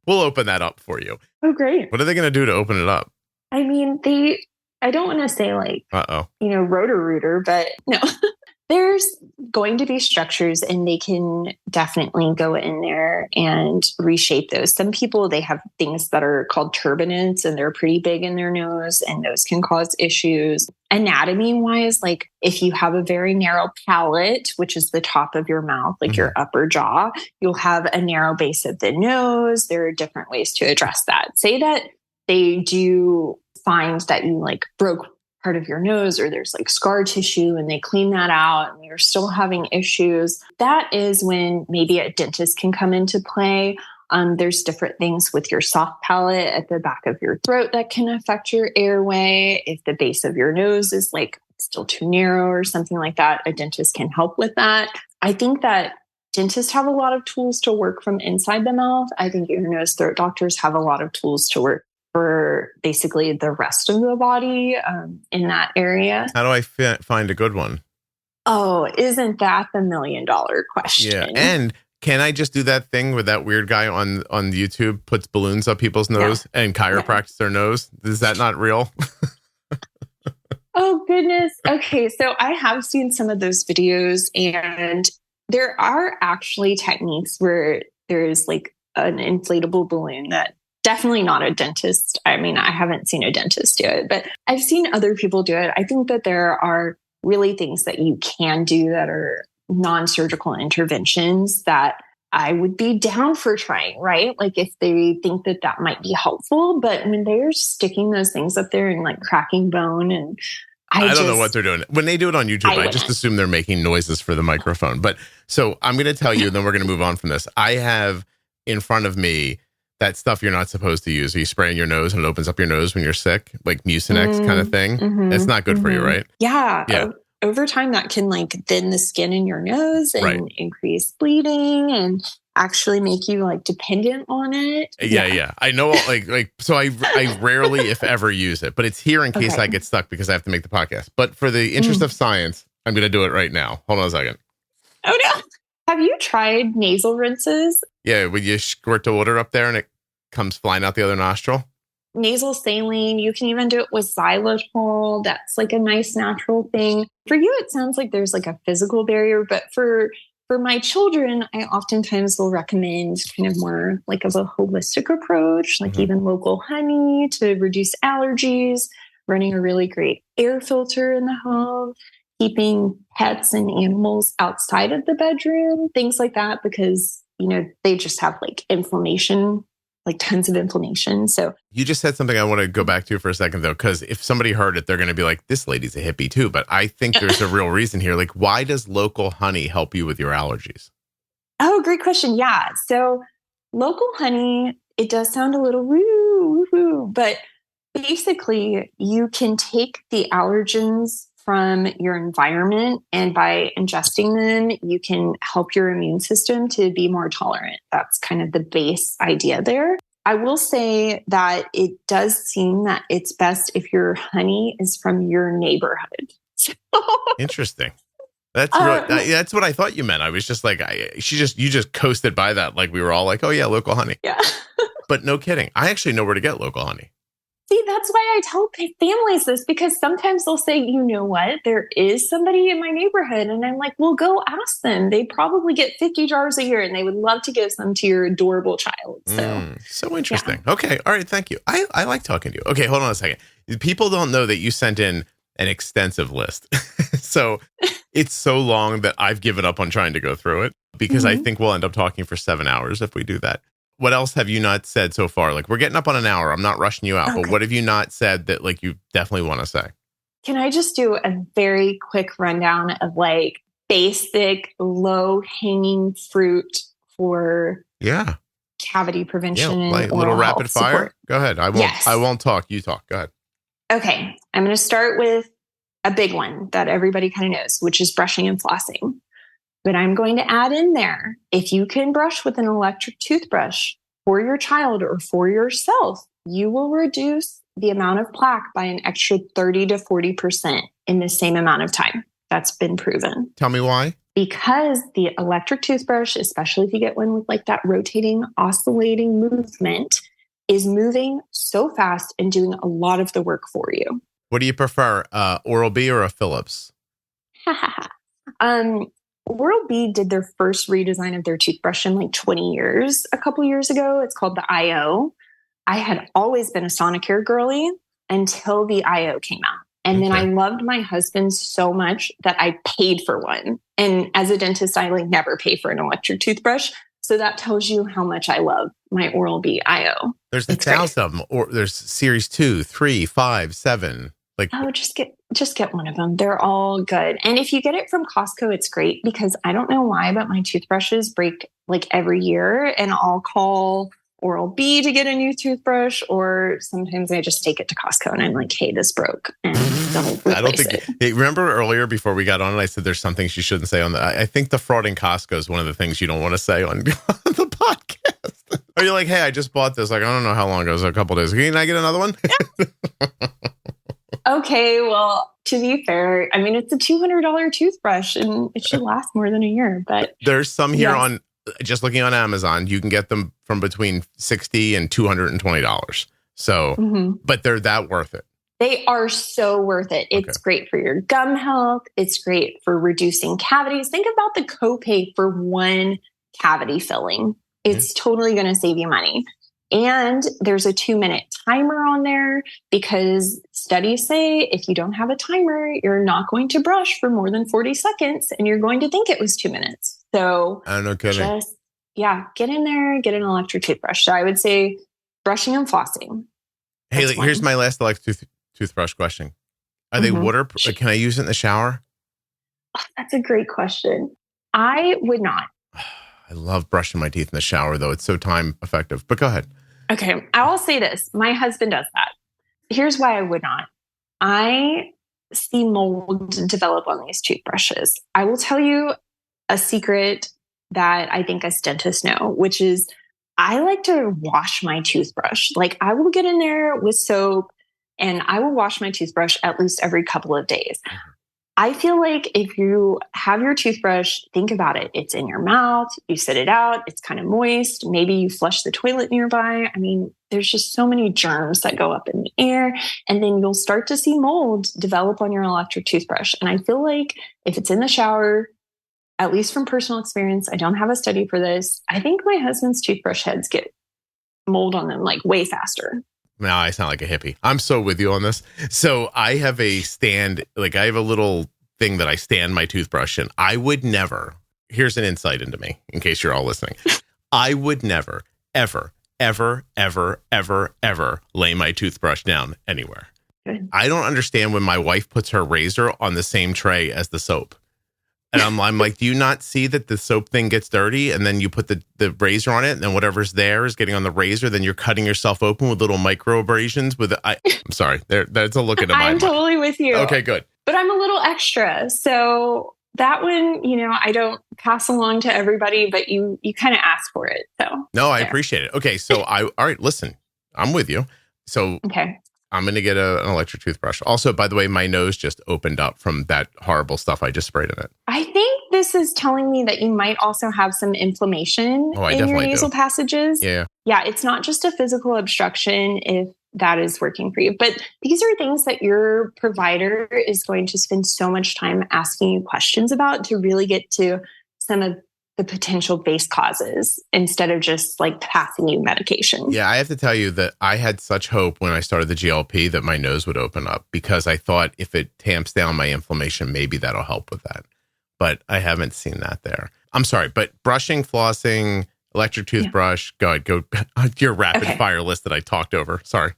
we'll open that up for you. Oh, great. What are they going to do to open it up? I mean, I don't want to say like, Roto-Rooter, but no. There's going to be structures and they can definitely go in there and reshape those. Some people, they have things that are called turbinates and they're pretty big in their nose and those can cause issues. Anatomy wise, like if you have a very narrow palate, which is the top of your mouth, like your upper jaw, you'll have a narrow base of the nose. There are different ways to address that. Say that they do find that you like broke part of your nose or there's like scar tissue and they clean that out and you're still having issues. That is when maybe a dentist can come into play. There's different things with your soft palate at the back of your throat that can affect your airway. If the base of your nose is like still too narrow or something like that, a dentist can help with that. I think that dentists have a lot of tools to work from inside the mouth. I think ear, nose, throat doctors have a lot of tools to work for basically the rest of the body in that area. How do I find a good one? Oh, isn't that the $1 million question? Yeah. And can I just do that thing where that weird guy on YouTube puts balloons up people's nose and chiropractic their nose? Is that not real? Oh, goodness. Okay. So I have seen some of those videos and there are actually techniques where there's like an inflatable balloon that definitely not a dentist. I mean, I haven't seen a dentist do it, but I've seen other people do it. I think that there are really things that you can do that are non-surgical interventions that I would be down for trying, right? Like if they think that that might be helpful, but when they're sticking those things up there and like cracking bone and I don't know what they're doing. When they do it on YouTube, I just assume they're making noises for the microphone. But so I'm going to tell you, and then we're going to move on from this. I have in front of me that stuff you're not supposed to use. You spray in your nose and it opens up your nose when you're sick, like Mucinex kind of thing. It's not good for you, right? Yeah. Over time, that can like thin the skin in your nose and increase bleeding and actually make you like dependent on it. Yeah. I know, so I rarely, if ever, use it, but it's here in case I get stuck because I have to make the podcast. But for the interest of science, I'm going to do it right now. Hold on a second. Oh no. Have you tried nasal rinses? Yeah, when you squirt the water up there and it comes flying out the other nostril. Nasal saline, you can even do it with xylitol. That's like a nice natural thing. For you, it sounds like there's like a physical barrier, but for my children, I oftentimes will recommend kind of more like of a holistic approach, like even local honey to reduce allergies. running a really great air filter in the home, keeping pets and animals outside of the bedroom, things like that, because, they just have like inflammation, like tons of inflammation. So you just said something I want to go back to for a second, though, because if somebody heard it, they're going to be like, this lady's a hippie too. But I think there's a real reason here. Like, why does local honey help you with your allergies? Oh, great question. Yeah. So local honey, it does sound a little woo-hoo, but basically you can take the allergens from your environment, and by ingesting them, you can help your immune system to be more tolerant. That's kind of the base idea there. I will say that it does seem that it's best if your honey is from your neighborhood. Interesting. That's really, that's what I thought you meant. I was just like, you just coasted by that. Like we were all like, oh yeah, local honey. Yeah. But no kidding. I actually know where to get local honey. See, that's why I tell families this, because sometimes they'll say, you know what, there is somebody in my neighborhood. And I'm like, well, go ask them. They probably get 50 jars a year and they would love to give some to your adorable child. So interesting. Yeah. Okay. All right. Thank you. I like talking to you. Okay. Hold on a second. People don't know that you sent in an extensive list. So it's so long that I've given up on trying to go through it, because I think we'll end up talking for 7 hours if we do that. What else have you not said so far? Like, we're getting up on an hour. I'm not rushing you out, but what have you not said that like you definitely want to say? Can I just do a very quick rundown of like basic low hanging fruit for cavity prevention? Yeah, like and little rapid fire. Support. Go ahead. I won't talk. You talk. Go ahead. Okay. I'm going to start with a big one that everybody kind of knows, which is brushing and flossing. But I'm going to add in there, if you can brush with an electric toothbrush for your child or for yourself, you will reduce the amount of plaque by an extra 30 to 40% in the same amount of time. That's been proven. Tell me why. Because the electric toothbrush, especially if you get one with like that rotating, oscillating movement, is moving so fast and doing a lot of the work for you. What do you prefer, Oral-B or a Philips? Oral-B did their first redesign of their toothbrush in like 20 years, a couple years ago. It's called the IO. I had always been a Sonicare girly until the IO came out. And then I loved my husband so much that I paid for one. And as a dentist, I like never pay for an electric toothbrush. So that tells you how much I love my Oral-B IO. There's 1,000 of them. Or there's series 2, 3, 5, 7. Like, just get one of them. They're all good. And if you get it from Costco, it's great, because I don't know why, but my toothbrushes break like every year, and I'll call Oral-B to get a new toothbrush, or sometimes I just take it to Costco and I'm like, hey, this broke, and don't replace it. Remember earlier before we got on, I said there's some things you shouldn't say on the. I think the fraud in Costco is one of the things you don't want to say on the podcast. Or you're like, hey, I just bought this. Like, I don't know how long ago. It was a couple days. Can I get another one? Okay, well, to be fair, I mean, it's a $200 toothbrush and it should last more than a year. But there's some here on, just looking on Amazon, you can get them from between $60 and $220. So, but they're that worth it. They are so worth it. It's great for your gum health. It's great for reducing cavities. Think about the copay for one cavity filling. It's totally going to save you money. And there's a 2-minute timer on there, because studies say if you don't have a timer, you're not going to brush for more than 40 seconds and you're going to think it was 2 minutes. So no kidding. Get in there, get an electric toothbrush. So I would say brushing and flossing. Hey, here's my last electric toothbrush question. Are they water? Can I use it in the shower? Oh, that's a great question. I would not. I love brushing my teeth in the shower, though. It's so time effective. But go ahead. Okay. I will say this. My husband does that. Here's why I would not. I see mold develop on these toothbrushes. I will tell you a secret that I think us dentists know, which is I like to wash my toothbrush. Like, I will get in there with soap and I will wash my toothbrush at least every couple of days. I feel like if you have your toothbrush, think about it. It's in your mouth. You sit it out. It's kind of moist. Maybe you flush the toilet nearby. I mean, there's just so many germs that go up in the air. And then you'll start to see mold develop on your electric toothbrush. And I feel like if it's in the shower, at least from personal experience, I don't have a study for this, I think my husband's toothbrush heads get mold on them like way faster. Now I sound like a hippie. I'm so with you on this. So I have a stand, like I have a little thing that I stand my toothbrush in. I would never, here's an insight into me, in case you're all listening. I would never, ever, ever, ever, ever, ever lay my toothbrush down anywhere. Good. I don't understand when my wife puts her razor on the same tray as the soap. And I'm like, do you not see that the soap thing gets dirty and then you put the razor on it and then whatever's there is getting on the razor, then you're cutting yourself open with little micro abrasions with I'm sorry, that's a look into my I'm totally with you. Okay, good. But I'm a little extra. So that one, I don't pass along to everybody, but you kind of ask for it. So no, I appreciate it. Okay, so all right, listen, I'm with you. So okay. I'm going to get an electric toothbrush. Also, by the way, my nose just opened up from that horrible stuff I just sprayed in it. I think this is telling me that you might also have some inflammation in your nasal passages. Yeah. Yeah, it's not just a physical obstruction if that is working for you. But these are things that your provider is going to spend so much time asking you questions about to really get to some of the potential base causes instead of just like passing you medication. Yeah, I have to tell you that I had such hope when I started the GLP that my nose would open up because I thought if it tamps down my inflammation, maybe that'll help with that. But I haven't seen that there. I'm sorry, but brushing, flossing, electric toothbrush, go your rapid fire list that I talked over. Sorry.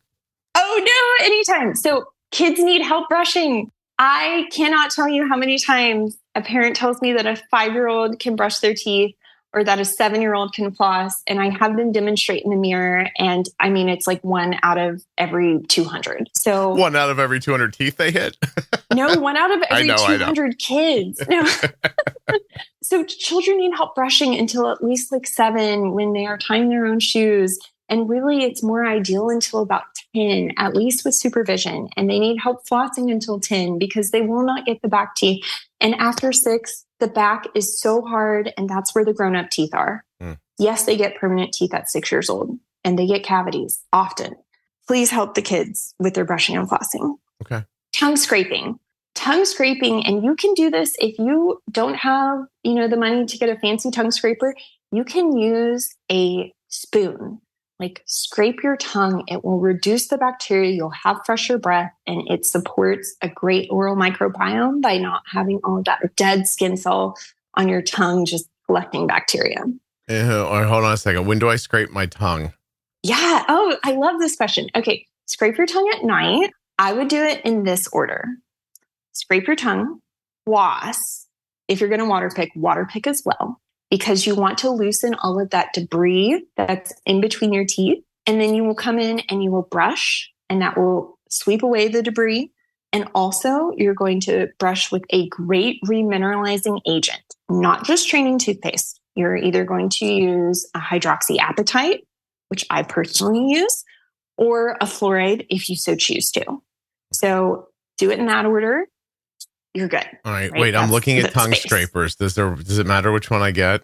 Oh, no, anytime. So kids need help brushing. I cannot tell you how many times a parent tells me that a 5-year-old can brush their teeth or that a 7-year-old can floss. And I have them demonstrate in the mirror. And I mean, it's like 1 out of every 200. So 1 out of every 200 teeth they hit? No, 1 out of every 200 kids. No. So children need help brushing until at least like 7 when they are tying their own shoes. And really, it's more ideal until about 10, at least with supervision. And they need help flossing until 10 because they will not get the back teeth. And after 6, the back is so hard. And that's where the grown-up teeth are. Yes, they get permanent teeth at 6 years old and they get cavities often. Please help the kids with their brushing and flossing. Okay. Tongue scraping. And you can do this if you don't have, the money to get a fancy tongue scraper. You can use a spoon. Like scrape your tongue. It will reduce the bacteria. You'll have fresher breath and it supports a great oral microbiome by not having all of that dead skin cell on your tongue, just collecting bacteria. All right, hold on a second. When do I scrape my tongue? Yeah. Oh, I love this question. Okay. Scrape your tongue at night. I would do it in this order. Scrape your tongue, floss. If you're going to water pick as well. Because you want to loosen all of that debris that's in between your teeth. And then you will come in and you will brush and that will sweep away the debris. And also you're going to brush with a great remineralizing agent, not just training toothpaste. You're either going to use a hydroxyapatite, which I personally use, or a fluoride if you so choose to. So do it in that order. You're good. All right. Wait, I'm looking at tongue scrapers. Does it matter which one I get?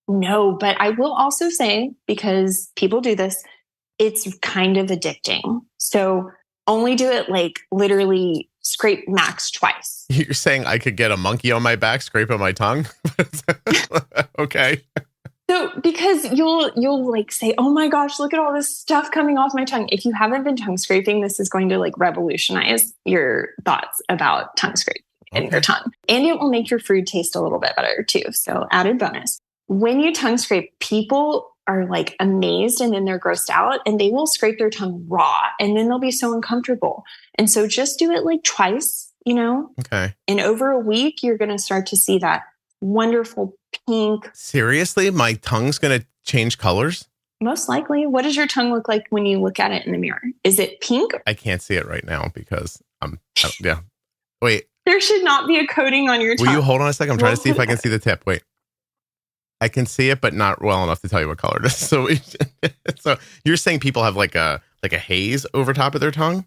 No, but I will also say, because people do this, it's kind of addicting. So only do it like literally scrape max twice. You're saying I could get a monkey on my back, scraping my tongue? Okay. So because you'll like say, oh my gosh, look at all this stuff coming off my tongue. If you haven't been tongue scraping, this is going to like revolutionize your thoughts about tongue scraping in your tongue. And it will make your food taste a little bit better too. So added bonus. When you tongue scrape, people are like amazed and then they're grossed out and they will scrape their tongue raw and then they'll be so uncomfortable. And so just do it like twice, Okay. And over a week, you're going to start to see that wonderful pink. Seriously? My tongue's going to change colors? Most likely. What does your tongue look like when you look at it in the mirror? Is it pink? I can't see it right now because yeah. Wait. There should not be a coating on your tongue. Will you hold on a second? I'm trying to see if I can see the tip. Wait. I can see it, but not well enough to tell you what color it is. So you're saying people have like a haze over top of their tongue?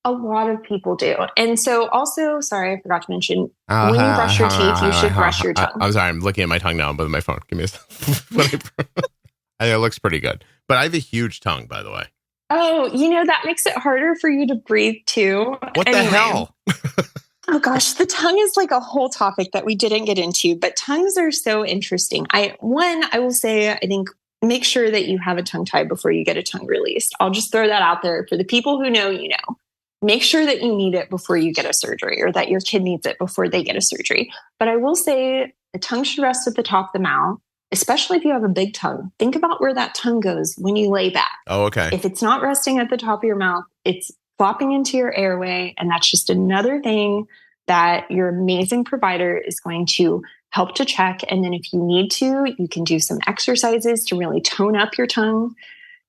A lot of people do. And so also, sorry, I forgot to mention, when you brush your teeth, you should brush your tongue. I'm sorry, I'm looking at my tongue now with my phone. Give me a second. I think it looks pretty good. But I have a huge tongue, by the way. Oh, that makes it harder for you to breathe too. What the hell? Oh gosh, the tongue is like a whole topic that we didn't get into, but tongues are so interesting. I will say, I think make sure that you have a tongue tie before you get a tongue released. I'll just throw that out there for the people who know, you know. Make sure that you need it before you get a surgery, or that your kid needs it before they get a surgery. But I will say the tongue should rest at the top of the mouth, especially if you have a big tongue. Think about where that tongue goes when you lay back. Oh, okay. If it's not resting at the top of your mouth, it's flopping into your airway. And that's just another thing that your amazing provider is going to help to check. And then if you need to, you can do some exercises to really tone up your tongue.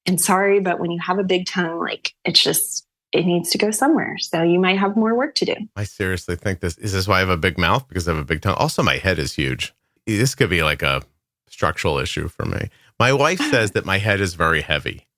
And sorry, but when you have a big tongue, like it needs to go somewhere. So you might have more work to do. I seriously think is this why I have a big mouth? Because I have a big tongue. Also, my head is huge. This could be like a structural issue for me. My wife says that my head is very heavy.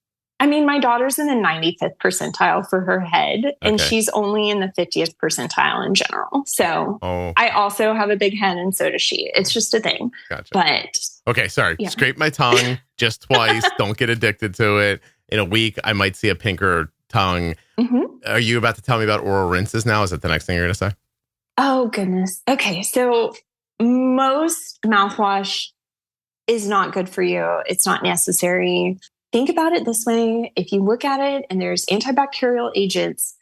I mean, my daughter's in the 95th percentile for her head, and she's only in the 50th percentile in general. So I also have a big head, and so does she. It's just a thing. Gotcha. But okay, sorry. Yeah. Scrape my tongue just twice. Don't get addicted to it. In a week, I might see a pinker tongue. Mm-hmm. Are you about to tell me about oral rinses now? Is that the next thing you're going to say? Oh, goodness. Okay. So most mouthwash is not good for you. It's not necessary. Think about it this way. If you look at it and there's antibacterial agents,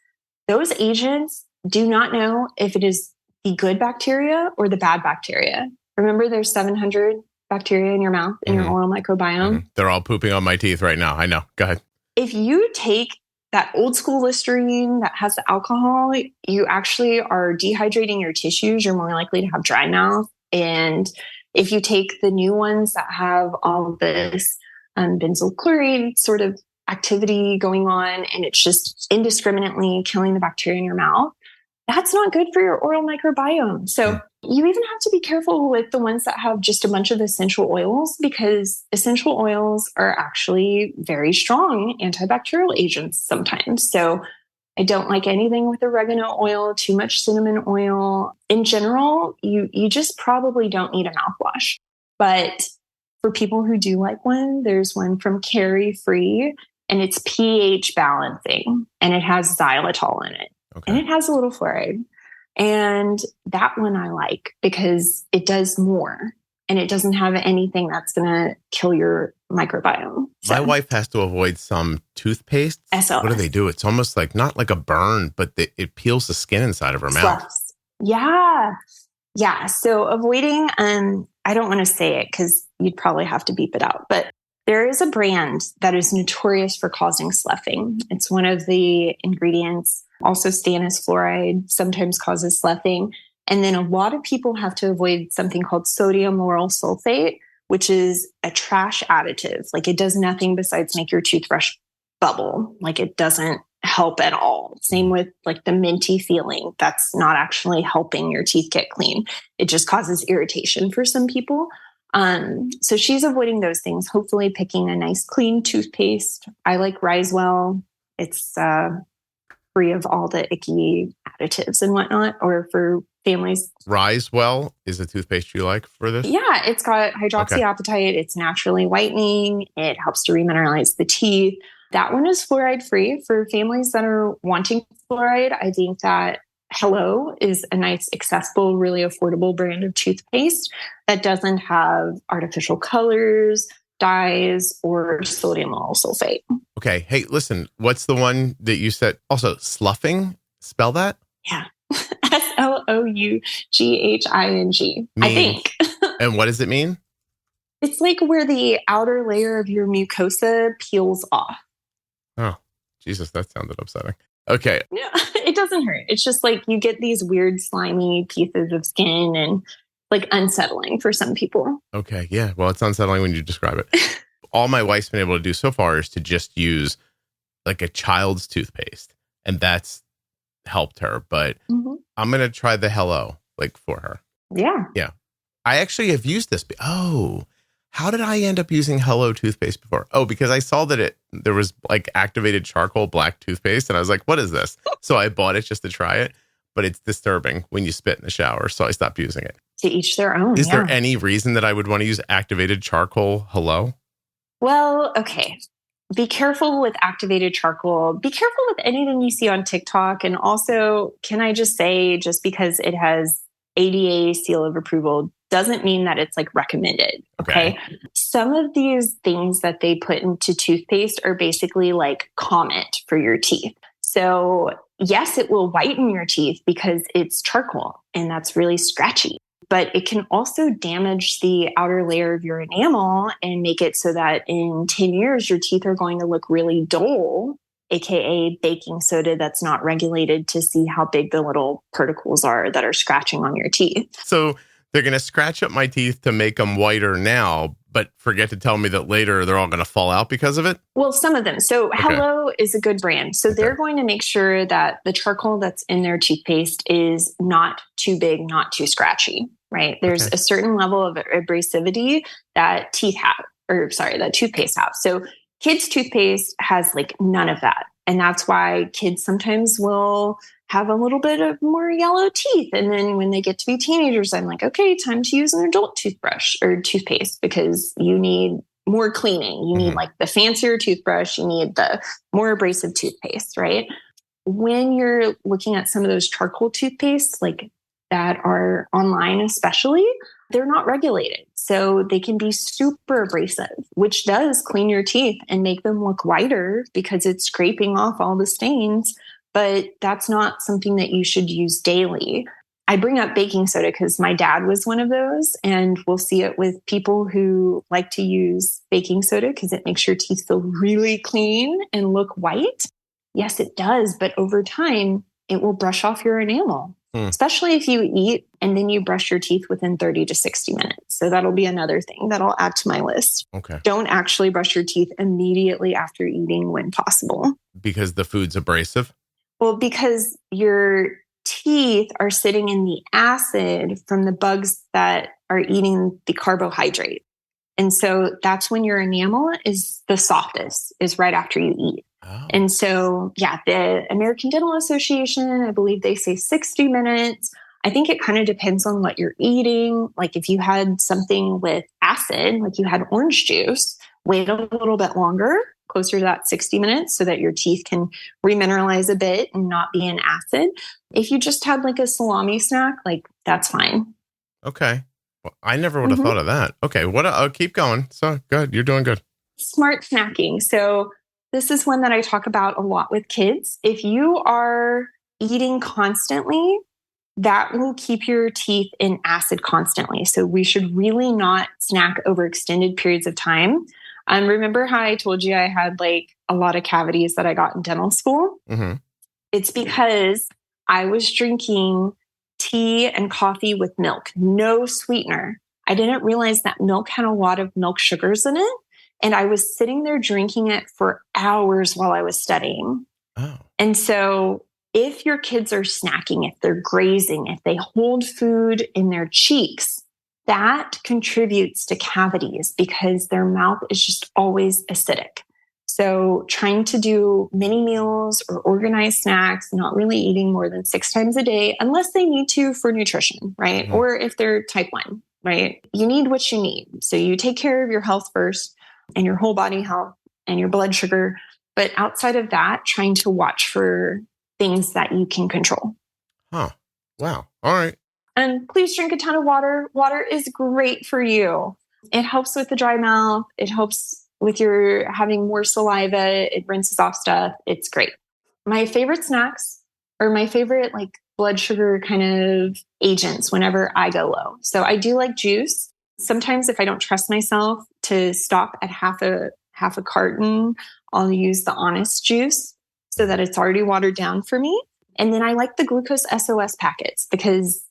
those agents do not know if it is the good bacteria or the bad bacteria. Remember, there's 700 bacteria in your mouth, in your oral microbiome. Mm-hmm. They're all pooping on my teeth right now. I know. Go ahead. If you take that old school Listerine that has the alcohol, you actually are dehydrating your tissues. You're more likely to have dry mouth. And if you take the new ones that have all of this benzyl chloride sort of activity going on, and it's just indiscriminately killing the bacteria in your mouth, that's not good for your oral microbiome. So you even have to be careful with the ones that have just a bunch of essential oils, because essential oils are actually very strong antibacterial agents sometimes. So I don't like anything with oregano oil, too much cinnamon oil. In general, you just probably don't need a mouthwash. But for people who do like one, there's one from Carry Free, and it's pH balancing, and it has xylitol in it. Okay. And it has a little fluoride. And that one I like because it does more, and it doesn't have anything that's going to kill your microbiome. So, my wife has to avoid some toothpaste. SLS. What do? It's almost like not like a burn, but it peels the skin inside of her mouth. Yeah. Yeah. So avoiding, I don't want to say it because you'd probably have to beep it out, but there is a brand that is notorious for causing sloughing. It's one of the ingredients. Also, stannous fluoride sometimes causes sloughing. And then a lot of people have to avoid something called sodium lauryl sulfate, which is a trash additive. Like, it does nothing besides make your toothbrush bubble. Like, it doesn't help at all. Same with like the minty feeling. That's not actually helping your teeth get clean. It just causes irritation for some people. So she's avoiding those things, hopefully picking a nice clean toothpaste. I like Risewell. It's free of all the icky additives and whatnot, or for families. Risewell is a toothpaste you like for this? Yeah, it's got hydroxyapatite. Okay. It's naturally whitening. It helps to remineralize the teeth. That one is fluoride free. For families that are wanting fluoride, I think that Hello is a nice, accessible, really affordable brand of toothpaste that doesn't have artificial colors, dyes, or sodium lauryl sulfate. Okay. Hey, listen, what's the one that you said? Also, sloughing? Spell that? Yeah. Sloughing, I think. And what does it mean? It's like where the outer layer of your mucosa peels off. Oh, Jesus, that sounded upsetting. Okay. Yeah, it doesn't hurt. It's just like you get these weird slimy pieces of skin, and like unsettling for some people. Okay. Yeah. Well, it's unsettling when you describe it. All my wife's been able to do so far is to just use like a child's toothpaste, and that's helped her. But I'm going to try the Hello like for her. Yeah. Yeah. I actually have used this. Oh, how did I end up using Hello toothpaste before? Oh, because I saw that there was like activated charcoal black toothpaste, and I was like, what is this? So I bought it just to try it, but it's disturbing when you spit in the shower. So I stopped using it. To each their own. Is there any reason that I would want to use activated charcoal Hello? Well, okay. Be careful with activated charcoal. Be careful with anything you see on TikTok. And also, can I just say, just because it has ADA seal of approval doesn't mean that it's like recommended. Okay. some of these things that they put into toothpaste are basically like Comet for your teeth. So yes, it will whiten your teeth because it's charcoal and that's really scratchy, but it can also damage the outer layer of your enamel and make it so that in 10 years, your teeth are going to look really dull, AKA baking soda that's not regulated to see how big the little particles are that are scratching on your teeth. So they're going to scratch up my teeth to make them whiter now, but forget to tell me that later they're all going to fall out because of it? Well, some of them. So Hello is a good brand. So they're going to make sure that the charcoal that's in their toothpaste is not too big, not too scratchy, right? There's a certain level of abrasivity that that toothpaste have. So kids' toothpaste has like none of that. And that's why kids sometimes will have a little bit of more yellow teeth. And then when they get to be teenagers, I'm like, okay, time to use an adult toothbrush or toothpaste because you need more cleaning. You need like the fancier toothbrush. You need the more abrasive toothpaste, right? When you're looking at some of those charcoal toothpastes, like that are online especially, they're not regulated. So they can be super abrasive, which does clean your teeth and make them look whiter because it's scraping off all the stains. But that's not something that you should use daily. I bring up baking soda because my dad was one of those, and we'll see it with people who like to use baking soda because it makes your teeth feel really clean and look white. Yes, it does. But over time, it will brush off your enamel, especially if you eat and then you brush your teeth within 30 to 60 minutes. So that'll be another thing that I'll add to my list. Okay. Don't actually brush your teeth immediately after eating when possible. Because the food's abrasive? Well, because your teeth are sitting in the acid from the bugs that are eating the carbohydrate. And so that's when your enamel is the softest, is right after you eat. Oh. And so, the American Dental Association, I believe they say 60 minutes. I think it kind of depends on what you're eating. Like if you had something with acid, like you had orange juice, wait a little bit longer, closer to that 60 minutes so that your teeth can remineralize a bit and not be in acid. If you just had like a salami snack, like that's fine. Okay. Well, I never would have thought of that. Okay. I'll keep going. So good. You're doing good. Smart snacking. So this is one that I talk about a lot with kids. If you are eating constantly, that will keep your teeth in acid constantly. So we should really not snack over extended periods of time. Remember how I told you I had like a lot of cavities that I got in dental school? Mm-hmm. It's because I was drinking tea and coffee with milk, no sweetener. I didn't realize that milk had a lot of milk sugars in it. And I was sitting there drinking it for hours while I was studying. Oh. And so if your kids are snacking, if they're grazing, if they hold food in their cheeks, that contributes to cavities because their mouth is just always acidic. So trying to do mini meals or organized snacks, not really eating more than 6 times a day, unless they need to for nutrition, right? Mm-hmm. Or if they're type 1, right? You need what you need. So you take care of your health first and your whole body health and your blood sugar. But outside of that, trying to watch for things that you can control. Huh. Wow. All right. And please drink a ton of water. Water is great for you. It helps with the dry mouth. It helps with your having more saliva. It rinses off stuff. It's great. My favorite snacks or my favorite like blood sugar kind of agents whenever I go low. So I do like juice. Sometimes if I don't trust myself to stop at half a carton, I'll use the Honest juice so that it's already watered down for me. And then I like the glucose SOS packets because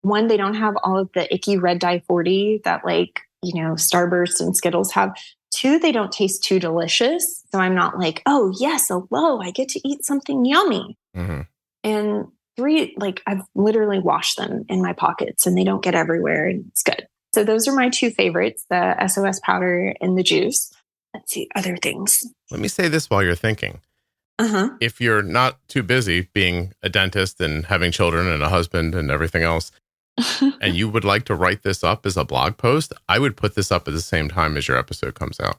one, they don't have all of the icky red dye 40 that like, Starburst and Skittles have. 2, they don't taste too delicious. So I'm not like, oh yes, hello, I get to eat something yummy. Mm-hmm. And 3, like I've literally washed them in my pockets and they don't get everywhere and it's good. So those are my 2 favorites, the SOS powder and the juice. Let's see, other things. Let me say this while you're thinking. If you're not too busy being a dentist and having children and a husband and everything else, and you would like to write this up as a blog post, I would put this up at the same time as your episode comes out.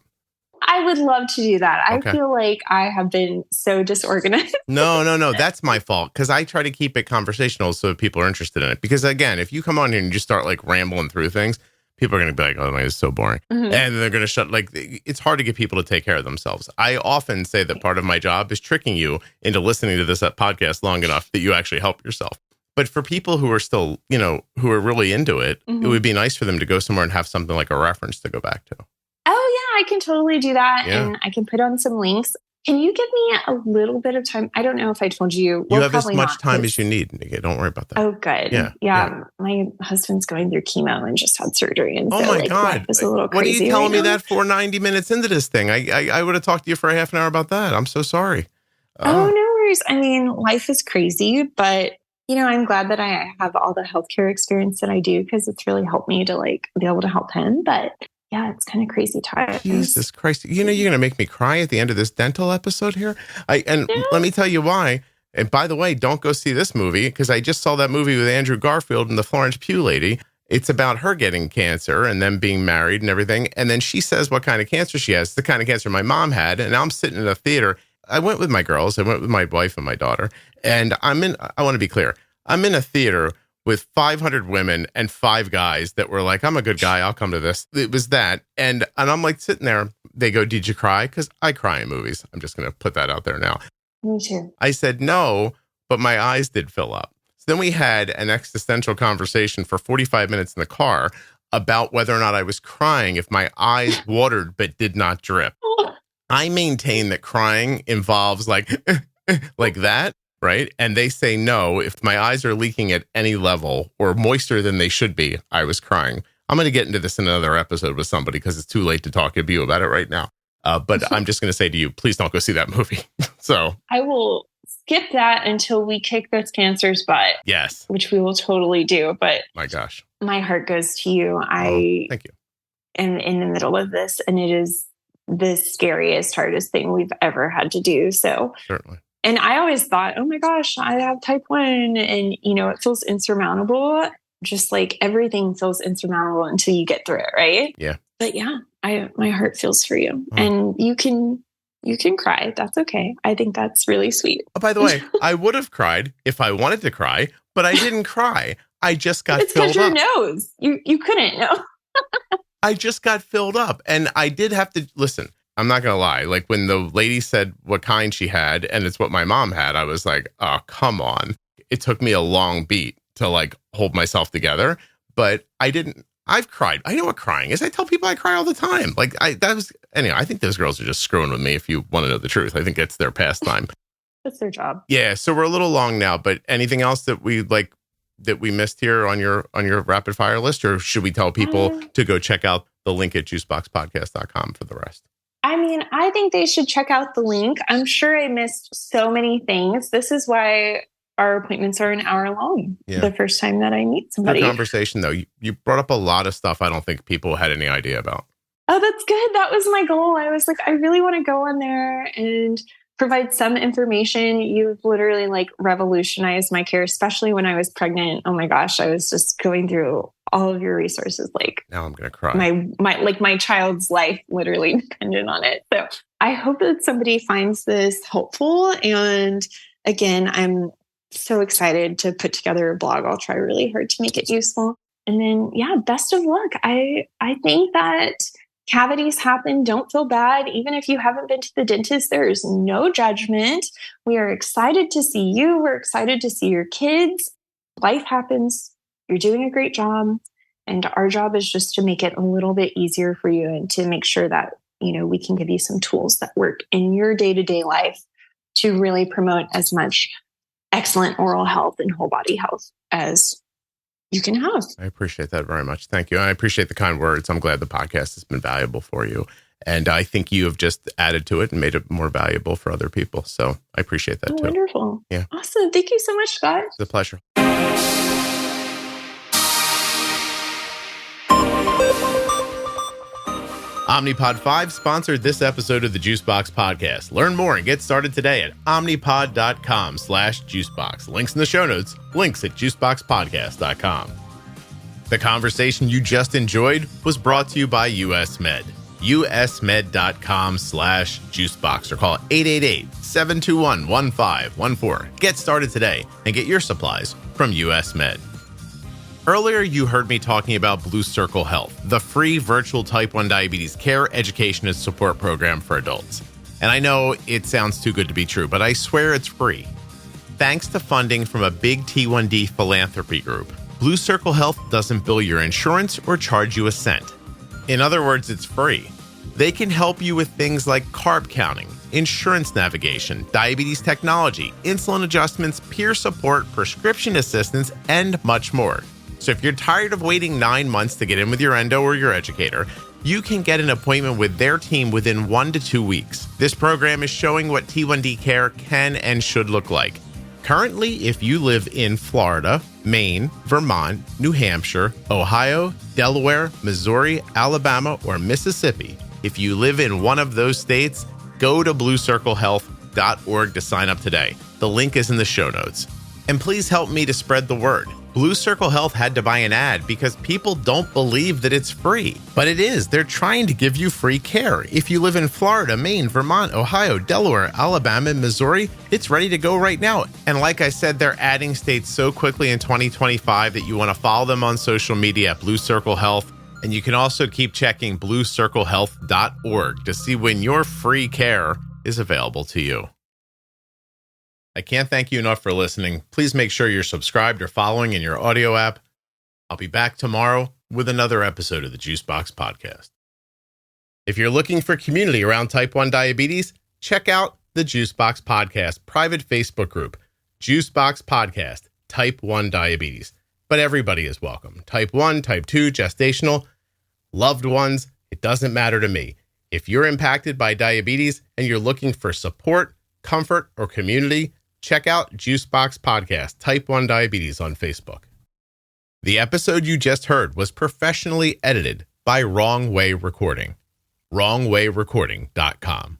I would love to do that. Okay. I feel like I have been so disorganized. No. That's my fault because I try to keep it conversational so people are interested in it. Because again, if you come on here and you just start like rambling through things, people are going to be like, oh, it's so boring. And they're going to shut, like, it's hard to get people to take care of themselves. I often say that part of my job is tricking you into listening to this podcast long enough that you actually help yourself. But for people who are still, who are really into it, it would be nice for them to go somewhere and have something like a reference to go back to. Oh, yeah, I can totally do that. Yeah. And I can put on some links. Can you give me a little bit of time? I don't know if I told you. You have as much time as you need, Niekia. Don't worry about that. Oh, good. Yeah. My husband's going through chemo and just had surgery. And oh, my God. It's a little crazy. What are you telling me that for 90 minutes into this thing? I would have talked to you for a half an hour about that. I'm so sorry. Oh, no worries. I mean, life is crazy, but, I'm glad that I have all the healthcare experience that I do because it's really helped me to be able to help him. But yeah, it's kind of crazy times. Jesus Christ. You're going to make me cry at the end of this dental episode here. Let me tell you why. And by the way, don't go see this movie because I just saw that movie with Andrew Garfield and the Florence Pugh lady. It's about her getting cancer and them being married and everything. And then she says what kind of cancer she has, the kind of cancer my mom had. And now I'm sitting in a theater. I went with my girls. I went with my wife and my daughter. And I want to be clear. I'm in a theater with 500 women and 5 guys that were like, I'm a good guy. I'll come to this. It was that. And I'm like sitting there. They go, did you cry? Because I cry in movies. I'm just going to put that out there now. Me too. I said, no, but my eyes did fill up. So then we had an existential conversation for 45 minutes in the car about whether or not I was crying if my eyes watered but did not drip. I maintain that crying involves like that. Right. And they say, no, if my eyes are leaking at any level or moister than they should be, I was crying. I'm going to get into this in another episode with somebody because it's too late to talk to you about it right now. But I'm just going to say to you, please don't go see that movie. So I will skip that until we kick this cancer's butt. Yes. Which we will totally do. But my gosh, my heart goes to you. Thank you. Am in the middle of this, and it is the scariest, hardest thing we've ever had to do. So certainly. And I always thought, oh my gosh, I have type 1 and, it feels insurmountable. Just like everything feels insurmountable until you get through it. Right. Yeah. But yeah, my heart feels for you and you can cry. That's okay. I think that's really sweet. Oh, by the way, I would have cried if I wanted to cry, but I didn't cry. I just got filled up. It's your nose. You couldn't. No. I just got filled up and I did have to listen. I'm not going to lie. Like when the lady said what kind she had and it's what my mom had, I was like, oh, come on. It took me a long beat to hold myself together, but I've cried. I know what crying is. I tell people I cry all the time. Anyway, I think those girls are just screwing with me if you want to know the truth. I think it's their pastime. That's their job. Yeah. So we're a little long now, but anything else that we missed here on your rapid fire list, or should we tell people to go check out the link at juiceboxpodcast.com for the rest? I mean, I think they should check out the link. I'm sure I missed so many things. This is why our appointments are an hour long. Yeah. The first time that I meet somebody. Good conversation, though. You brought up a lot of stuff I don't think people had any idea about. Oh, that's good. That was my goal. I was like, I really want to go on there and provide some information. You've literally revolutionized my care, especially when I was pregnant. Oh my gosh, I was just going through all of your resources. Now I'm going to cry. My child's life literally depended on it. So I hope that somebody finds this helpful. And again, I'm so excited to put together a blog. I'll try really hard to make it useful. And then, best of luck. I think that cavities happen. Don't feel bad. Even if you haven't been to the dentist, there is no judgment. We are excited to see you. We're excited to see your kids. Life happens. You're doing a great job. And our job is just to make it a little bit easier for you and to make sure that, we can give you some tools that work in your day-to-day life to really promote as much excellent oral health and whole body health as you can have. I appreciate that very much. Thank you. I appreciate the kind words. I'm glad the podcast has been valuable for you. And I think you have just added to it and made it more valuable for other people. So I appreciate that too. Wonderful. Yeah. Awesome. Thank you so much, Scott. It's a pleasure. Omnipod 5 sponsored this episode of the Juicebox Podcast. Learn more and get started today at omnipod.com/juicebox. Links in the show notes, links at juiceboxpodcast.com. The conversation you just enjoyed was brought to you by US Med. usmed.com/juicebox or call 888-721-1514. Get started today and get your supplies from US Med. Earlier, you heard me talking about Blue Circle Health, the free virtual type 1 diabetes care, education, and support program for adults. And I know it sounds too good to be true, but I swear it's free. Thanks to funding from a big T1D philanthropy group, Blue Circle Health doesn't bill your insurance or charge you a cent. In other words, it's free. They can help you with things like carb counting, insurance navigation, diabetes technology, insulin adjustments, peer support, prescription assistance, and much more. So if you're tired of waiting 9 months to get in with your endo or your educator, you can get an appointment with their team within 1 to 2 weeks. This program is showing what T1D care can and should look like. Currently, if you live in Florida, Maine, Vermont, New Hampshire, Ohio, Delaware, Missouri, Alabama, or Mississippi, if you live in one of those states, go to bluecirclehealth.org to sign up today. The link is in the show notes. And please help me to spread the word. Blue Circle Health had to buy an ad because people don't believe that it's free. But it is. They're trying to give you free care. If you live in Florida, Maine, Vermont, Ohio, Delaware, Alabama, and Missouri, it's ready to go right now. And like I said, they're adding states so quickly in 2025 that you want to follow them on social media at Blue Circle Health. And you can also keep checking bluecirclehealth.org to see when your free care is available to you. I can't thank you enough for listening. Please make sure you're subscribed or following in your audio app. I'll be back tomorrow with another episode of the Juicebox Podcast. If you're looking for community around type 1 diabetes, check out the Juicebox Podcast private Facebook group, Juicebox Podcast, Type 1 Diabetes. But everybody is welcome. Type 1, Type 2, gestational, loved ones, it doesn't matter to me. If you're impacted by diabetes and you're looking for support, comfort, or community, check out Juicebox Podcast, Type 1 Diabetes on Facebook. The episode you just heard was professionally edited by Wrong Way Recording. WrongWayRecording.com.